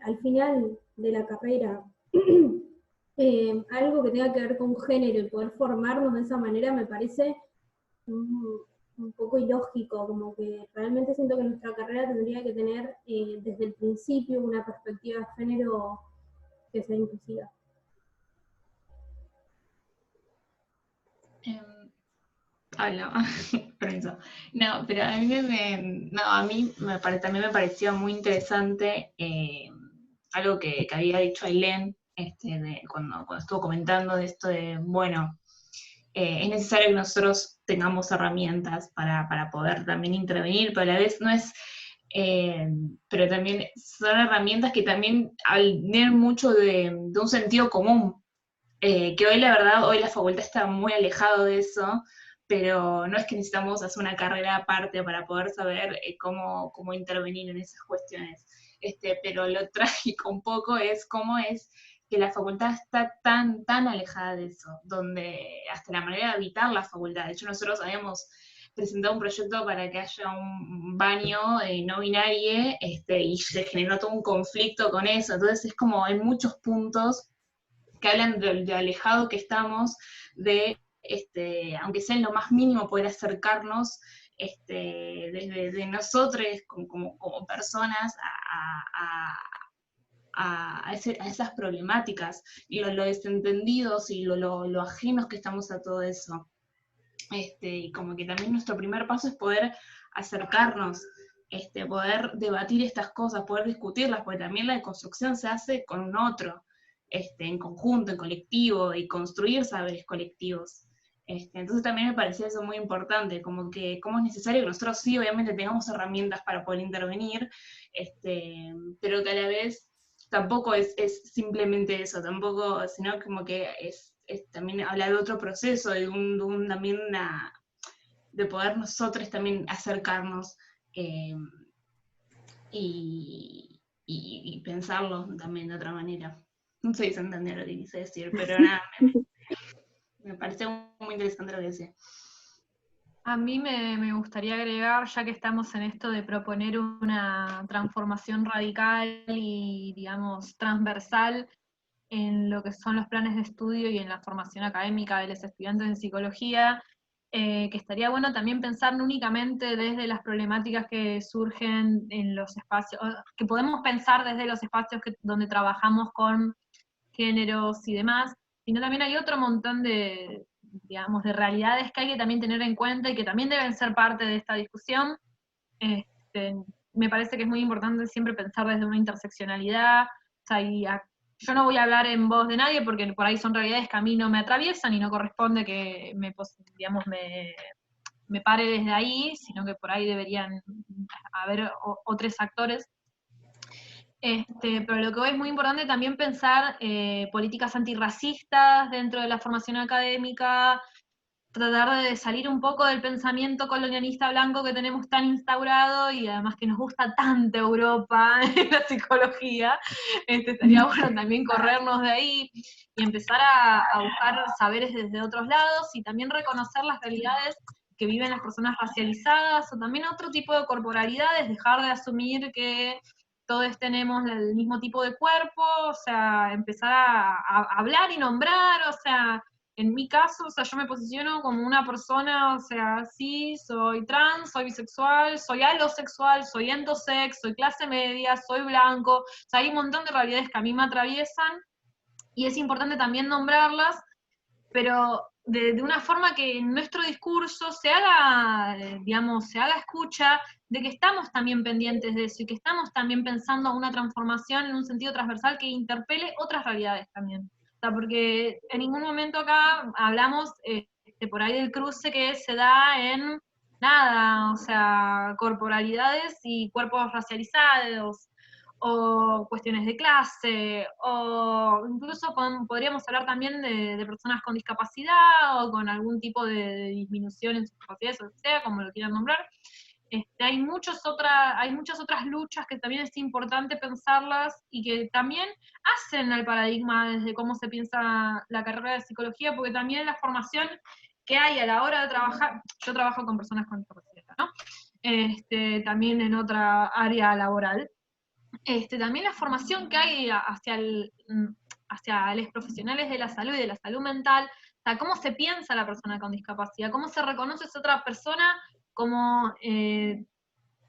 al final de la carrera algo que tenga que ver con género y poder formarnos de esa manera me parece un poco ilógico, como que realmente siento que nuestra carrera tendría que tener desde el principio una perspectiva de género que sea inclusiva.
Permiso. No, pero a mí también me pareció muy interesante algo que había dicho Ailén, cuando estuvo comentando de esto de, bueno, es necesario que nosotros tengamos herramientas para poder también intervenir, pero a la vez no es, pero también son herramientas que también tienen mucho de un sentido común, que hoy la verdad, hoy la facultad está muy alejado de eso, pero no es que necesitamos hacer una carrera aparte para poder saber cómo intervenir en esas cuestiones. Pero lo trágico un poco es cómo es que la facultad está tan alejada de eso, donde hasta la manera de habitar la facultad. De hecho, nosotros habíamos presentado un proyecto para que haya un baño no binario, y se generó todo un conflicto con eso. Entonces es como, hay muchos puntos que hablan de alejado que estamos, de, aunque sea en lo más mínimo, poder acercarnos desde nosotros como personas a esas problemáticas, y lo desentendidos y lo ajenos que estamos a todo eso. Y como que también nuestro primer paso es poder acercarnos, poder debatir estas cosas, poder discutirlas, porque también la deconstrucción se hace con un otro, en conjunto, en colectivo, y construir saberes colectivos. Entonces también me parecía eso muy importante, como es necesario que nosotros sí, obviamente, tengamos herramientas para poder intervenir, pero que a la vez tampoco es simplemente eso, tampoco, sino como que también hablar de otro proceso, de poder nosotros también acercarnos y pensarlo también de otra manera. No sé si se entendió lo que quise decir, pero nada, me parece muy interesante lo que decía.
A mí me gustaría agregar, ya que estamos en esto de proponer una transformación radical y, digamos, transversal en lo que son los planes de estudio y en la formación académica de los estudiantes de psicología, que estaría bueno también pensar no únicamente desde las problemáticas que surgen en los espacios, que podemos pensar desde los espacios donde trabajamos con géneros y demás, sino también hay otro montón de, digamos, de realidades que hay que también tener en cuenta y que también deben ser parte de esta discusión. Me parece que es muy importante siempre pensar desde una interseccionalidad, o sea, yo no voy a hablar en voz de nadie porque por ahí son realidades que a mí no me atraviesan y no corresponde que me pare desde ahí, sino que por ahí deberían haber otros actores. Pero lo que hoy es muy importante también pensar políticas antirracistas dentro de la formación académica, tratar de salir un poco del pensamiento colonialista blanco que tenemos tan instaurado y además que nos gusta tanto Europa en la psicología. Estaría bueno también corrernos de ahí y empezar a buscar saberes desde otros lados y también reconocer las realidades que viven las personas racializadas o también otro tipo de corporalidades, dejar de asumir que todos tenemos el mismo tipo de cuerpo, o sea, empezar a hablar y nombrar, o sea, en mi caso, o sea, yo me posiciono como una persona, o sea, sí, soy trans, soy bisexual, soy alosexual, soy endosex, soy clase media, soy blanco, o sea, hay un montón de realidades que a mí me atraviesan, y es importante también nombrarlas, pero de una forma que en nuestro discurso se haga, digamos, se haga escucha de que estamos también pendientes de eso y que estamos también pensando una transformación en un sentido transversal que interpele otras realidades también. O sea, porque en ningún momento acá hablamos por ahí del cruce que se da en nada, o sea, corporalidades y cuerpos racializados, o cuestiones de clase, o incluso podríamos hablar también de personas con discapacidad o con algún tipo de disminución en sus capacidades, o sea, como lo quieran nombrar. Hay muchas otras luchas que también es importante pensarlas y que también hacen al paradigma desde cómo se piensa la carrera de psicología, porque también la formación que hay a la hora de trabajar, yo trabajo con personas con discapacidad, ¿no? También en otra área laboral, también la formación que hay hacia los profesionales de la salud y de la salud mental, o sea, cómo se piensa la persona con discapacidad, cómo se reconoce a esa otra persona, cómo,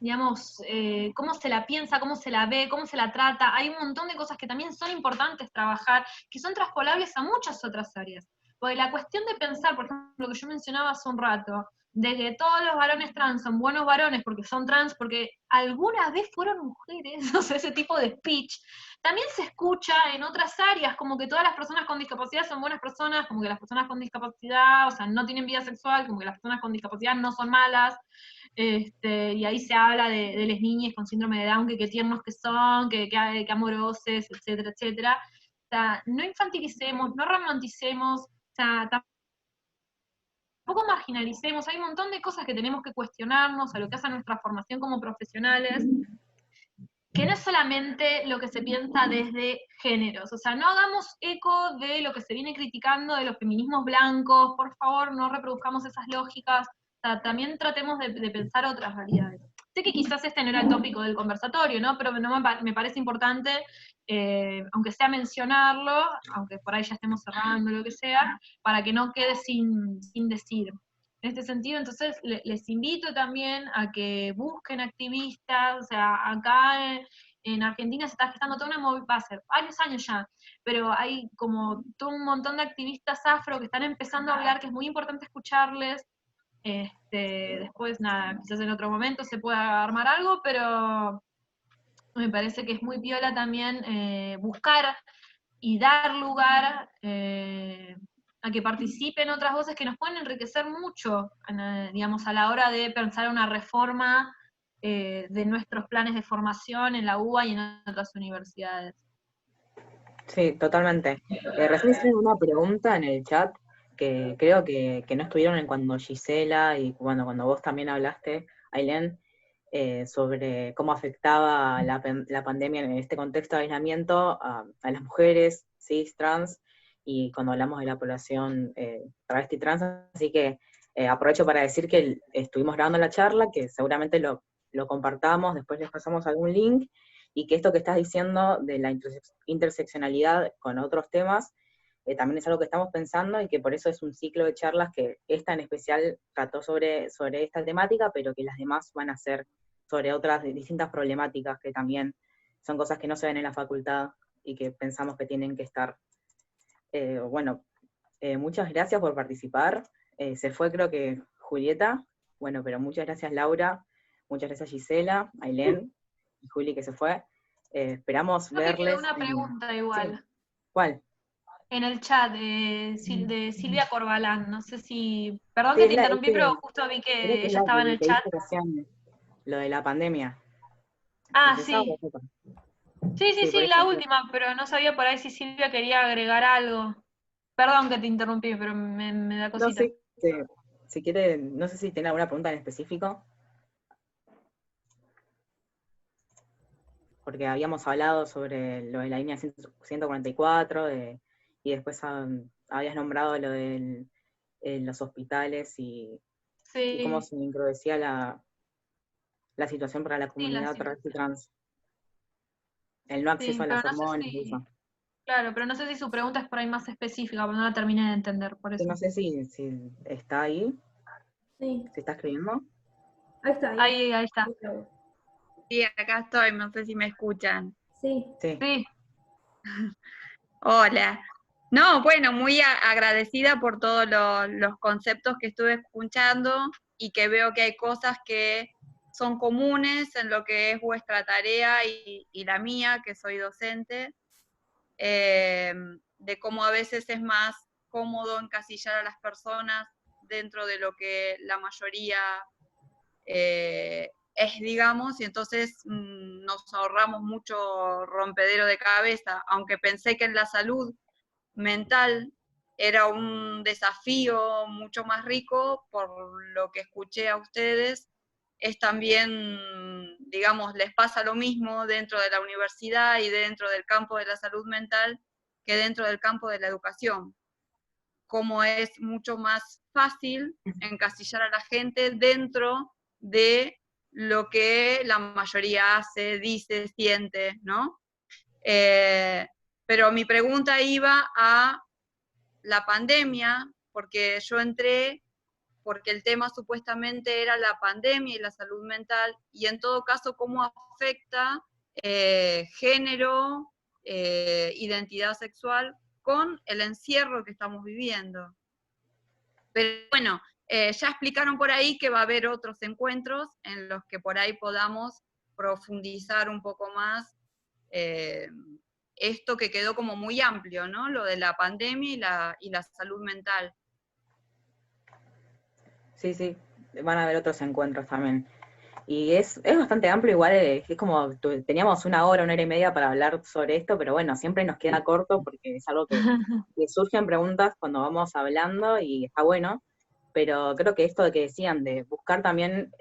digamos, cómo se la piensa, cómo se la ve, cómo se la trata. Hay un montón de cosas que también son importantes trabajar, que son traspolables a muchas otras áreas. Porque la cuestión de pensar, por ejemplo, lo que yo mencionaba hace un rato, de que todos los varones trans son buenos varones porque son trans, porque alguna vez fueron mujeres, o sea, ese tipo de speech, también se escucha en otras áreas, como que todas las personas con discapacidad son buenas personas, como que las personas con discapacidad, o sea, no tienen vida sexual, como que las personas con discapacidad no son malas, y ahí se habla de las niñas con síndrome de Down, que qué tiernos que son, que amorosos, etcétera, etcétera. O sea, no infantilicemos, no romanticemos, o sea, tampoco marginalicemos, hay un montón de cosas que tenemos que cuestionarnos a lo que hace nuestra formación como profesionales, que no es solamente lo que se piensa desde géneros, o sea, no hagamos eco de lo que se viene criticando de los feminismos blancos, por favor, no reproduzcamos esas lógicas, o sea, también tratemos de pensar otras realidades. Sé que quizás este no era el tópico del conversatorio, ¿no? Pero me parece importante, aunque sea mencionarlo, aunque por ahí ya estemos cerrando, lo que sea, para que no quede sin decir. En este sentido, entonces, les invito también a que busquen activistas, o sea, acá en Argentina se está gestando toda una movida, va a ser varios años ya, pero hay como todo un montón de activistas afro que están empezando a hablar, que es muy importante escucharles. Después, nada, quizás en otro momento se pueda armar algo, pero me parece que es muy piola también buscar y dar lugar a que participen otras voces que nos pueden enriquecer mucho, digamos, a la hora de pensar una reforma de nuestros planes de formación en la UBA y en otras universidades.
Sí, totalmente. Recién hicieron una pregunta en el chat que creo que no estuvieron en cuando Gisela y cuando vos también hablaste, Ailén, sobre cómo afectaba la pandemia en este contexto de aislamiento a las mujeres cis, trans, y cuando hablamos de la población travesti trans, así que aprovecho para decir que estuvimos grabando la charla, que seguramente lo compartamos, después les pasamos algún link, y que esto que estás diciendo de la interseccionalidad con otros temas, también es algo que estamos pensando y que por eso es un ciclo de charlas que esta en especial trató sobre esta temática, pero que las demás van a ser sobre otras distintas problemáticas que también son cosas que no se ven en la facultad y que pensamos que tienen que estar. Muchas gracias por participar. Se fue creo que Julieta, bueno, pero muchas gracias Laura, muchas gracias Gisela, Ailén y Juli que se fue. Esperamos verles.
Una pregunta igual.
Sí. ¿Cuál?
En el chat de Silvia Corbalán, no sé si, perdón que te interrumpí, pero justo vi que ella estaba en el chat.
Lo de la pandemia.
Ah, sí. Sí, la última, pero no sabía por ahí si Silvia quería agregar algo. Perdón que te interrumpí, pero me da cosita.
No, sí, si quiere, no sé si tiene alguna pregunta en específico. Porque habíamos hablado sobre lo de la línea 144, y después habías nombrado lo de los hospitales y cómo se introducía la situación para la comunidad travesti trans. El no acceso a las hormonas y eso.
Claro, pero no sé si su pregunta es por ahí más específica, porque no la terminé de entender, por eso.
No sé si está ahí.
Sí.
¿Se está escribiendo?
Ahí está.
Ahí está.
Sí, acá estoy, no sé si me escuchan.
Sí.
Hola. No, bueno, muy agradecida por todos los conceptos que estuve escuchando y que veo que hay cosas que son comunes en lo que es vuestra tarea y la mía, que soy docente, de cómo a veces es más cómodo encasillar a las personas dentro de lo que la mayoría es, digamos, y entonces nos ahorramos mucho rompedero de cabeza, aunque pensé que en la salud mental era un desafío mucho más rico, por lo que escuché a ustedes, es también, digamos, les pasa lo mismo dentro de la universidad y dentro del campo de la salud mental que dentro del campo de la educación. Como es mucho más fácil encasillar a la gente dentro de lo que la mayoría hace, dice, siente, ¿no? Pero mi pregunta iba a la pandemia, porque yo entré porque el tema supuestamente era la pandemia y la salud mental, y en todo caso cómo afecta género, identidad sexual con el encierro que estamos viviendo. Pero bueno, ya explicaron por ahí que va a haber otros encuentros en los que por ahí podamos profundizar un poco más esto que quedó como muy amplio, ¿no? Lo de la pandemia y la salud mental.
Sí, sí, van a haber otros encuentros también. Y es bastante amplio, igual es como, teníamos 1 hora, 1 hora y media para hablar sobre esto, pero bueno, siempre nos queda corto porque es algo que surgen preguntas cuando vamos hablando y está bueno, pero creo que esto de que decían, de buscar también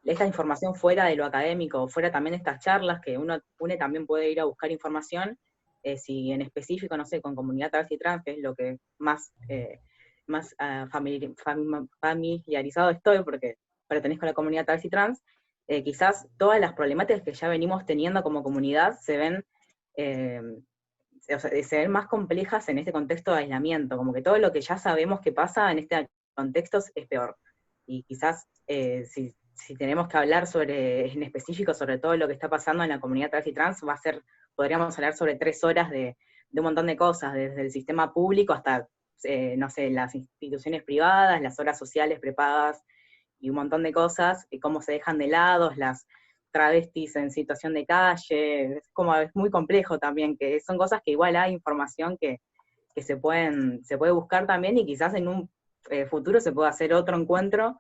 esta información fuera de lo académico, fuera también de estas charlas, que uno también puede ir a buscar información, si en específico, no sé, con comunidad travesti trans, que es lo que más familiarizado estoy, porque pertenezco a la comunidad travesti trans, quizás todas las problemáticas que ya venimos teniendo como comunidad se ven más complejas en este contexto de aislamiento, como que todo lo que ya sabemos que pasa en este contexto es peor. Y quizás si tenemos que hablar en específico sobre todo lo que está pasando en la comunidad travesti trans, podríamos hablar sobre 3 horas de un montón de cosas, desde el sistema público hasta no sé, las instituciones privadas, las obras sociales prepagas y un montón de cosas, y cómo se dejan de lado las travestis en situación de calle, es muy complejo también, que son cosas que igual hay información que se puede buscar también, y quizás en un futuro se pueda hacer otro encuentro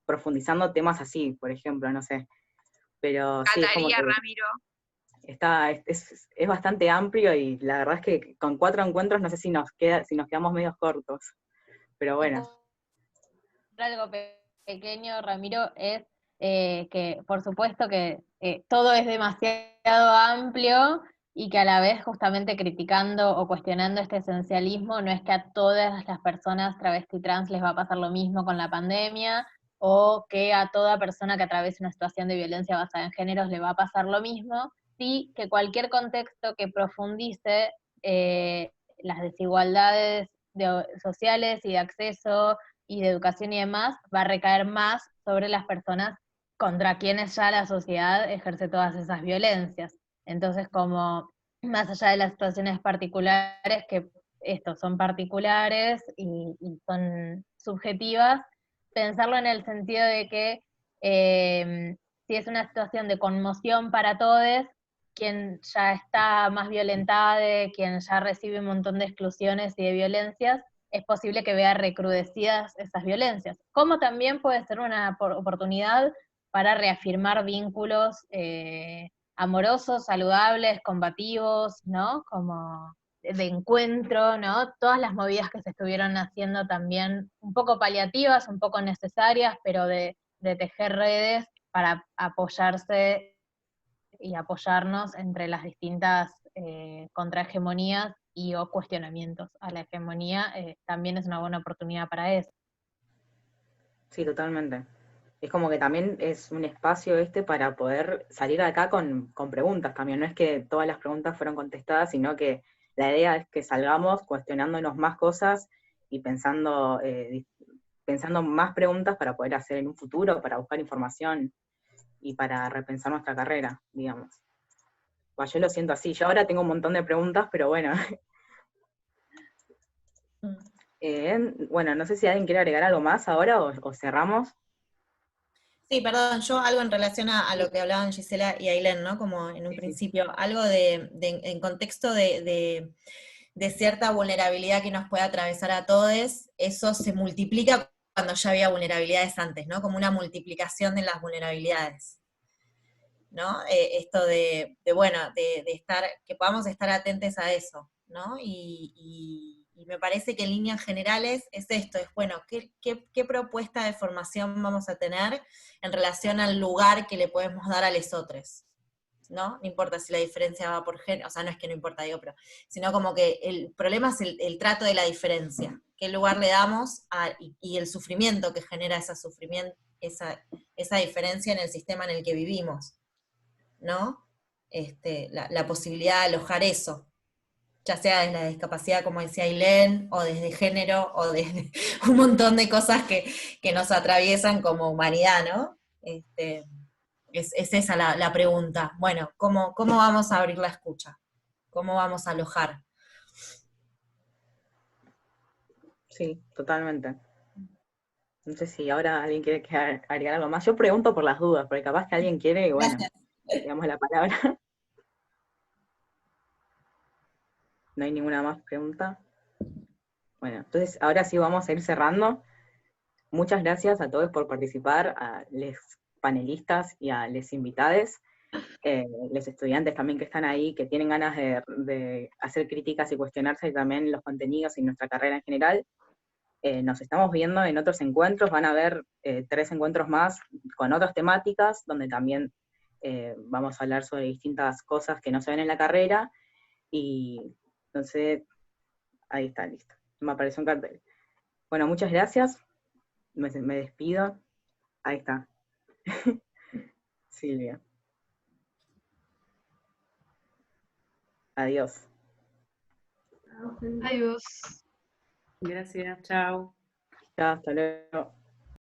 profundizando temas así, por ejemplo, no sé. Pero sí, es como que
Ramiro.
Es bastante amplio, y la verdad es que con 4 encuentros no sé si nos quedamos medios cortos, pero bueno.
Algo pequeño, Ramiro, es que por supuesto que todo es demasiado amplio, y que a la vez justamente criticando o cuestionando este esencialismo, no es que a todas las personas travesti trans les va a pasar lo mismo con la pandemia, o que a toda persona que atraviese una situación de violencia basada en géneros le va a pasar lo mismo. Sí, que cualquier contexto que profundice las desigualdades sociales y de acceso y de educación y demás, va a recaer más sobre las personas contra quienes ya la sociedad ejerce todas esas violencias. Entonces, como más allá de las situaciones particulares, que estos son particulares y son subjetivas, pensarlo en el sentido de que si es una situación de conmoción para todos, quien ya está más violentada, quien ya recibe un montón de exclusiones y de violencias, es posible que vea recrudecidas esas violencias. Como también puede ser una oportunidad para reafirmar vínculos amorosos, saludables, combativos, ¿no? Como de encuentro, ¿no? Todas las movidas que se estuvieron haciendo también, un poco paliativas, un poco necesarias, pero de tejer redes para apoyarse y apoyarnos entre las distintas contrahegemonías y o cuestionamientos a la hegemonía, también es una buena oportunidad para eso.
Sí, totalmente. Es como que también es un espacio para poder salir de acá con preguntas también. No es que todas las preguntas fueron contestadas, sino que la idea es que salgamos cuestionándonos más cosas y pensando más preguntas para poder hacer en un futuro, para buscar información y para repensar nuestra carrera, digamos. Yo lo siento así. Yo ahora tengo un montón de preguntas, pero bueno. Bueno, no sé si alguien quiere agregar algo más ahora o cerramos.
Sí, perdón, yo algo en relación a lo que hablaban Gisela y Ailén, ¿no? Como en un principio, algo en contexto de cierta vulnerabilidad que nos puede atravesar a todos, eso se multiplica cuando ya había vulnerabilidades antes, ¿no? Como una multiplicación de las vulnerabilidades, ¿no? Esto de estar, que podamos estar atentos a eso, ¿no? Y me parece que en líneas generales es esto, es bueno, ¿qué propuesta de formación vamos a tener en relación al lugar que le podemos dar a los otros? ¿No? No importa si la diferencia va por género, o sea, no es que no importa, pero sino como que el problema es el trato de la diferencia, qué lugar le damos y el sufrimiento que genera esa diferencia en el sistema en el que vivimos, ¿no? La posibilidad de alojar eso, ya sea desde la discapacidad, como decía Ailén, o desde género, o desde un montón de cosas que nos atraviesan como humanidad, ¿no? Es esa la pregunta. Bueno, ¿cómo vamos a abrir la escucha? ¿Cómo vamos a alojar?
Sí, totalmente. No sé si ahora alguien quiere agregar algo más. Yo pregunto por las dudas, porque capaz que alguien quiere y bueno, le damos la palabra. No hay ninguna más pregunta. Bueno, entonces ahora sí vamos a ir cerrando. Muchas gracias a todos por participar, a los panelistas y a los invitados, los estudiantes también que están ahí, que tienen ganas de hacer críticas y cuestionarse también los contenidos y nuestra carrera en general. Nos estamos viendo en otros encuentros, van a haber 3 encuentros más con otras temáticas, donde también vamos a hablar sobre distintas cosas que no se ven en la carrera, y entonces, ahí está, listo. Me apareció un cartel. Bueno, muchas gracias, me despido. Ahí está. Silvia. Adiós.
Adiós.
Gracias, chao.
Chao, hasta luego.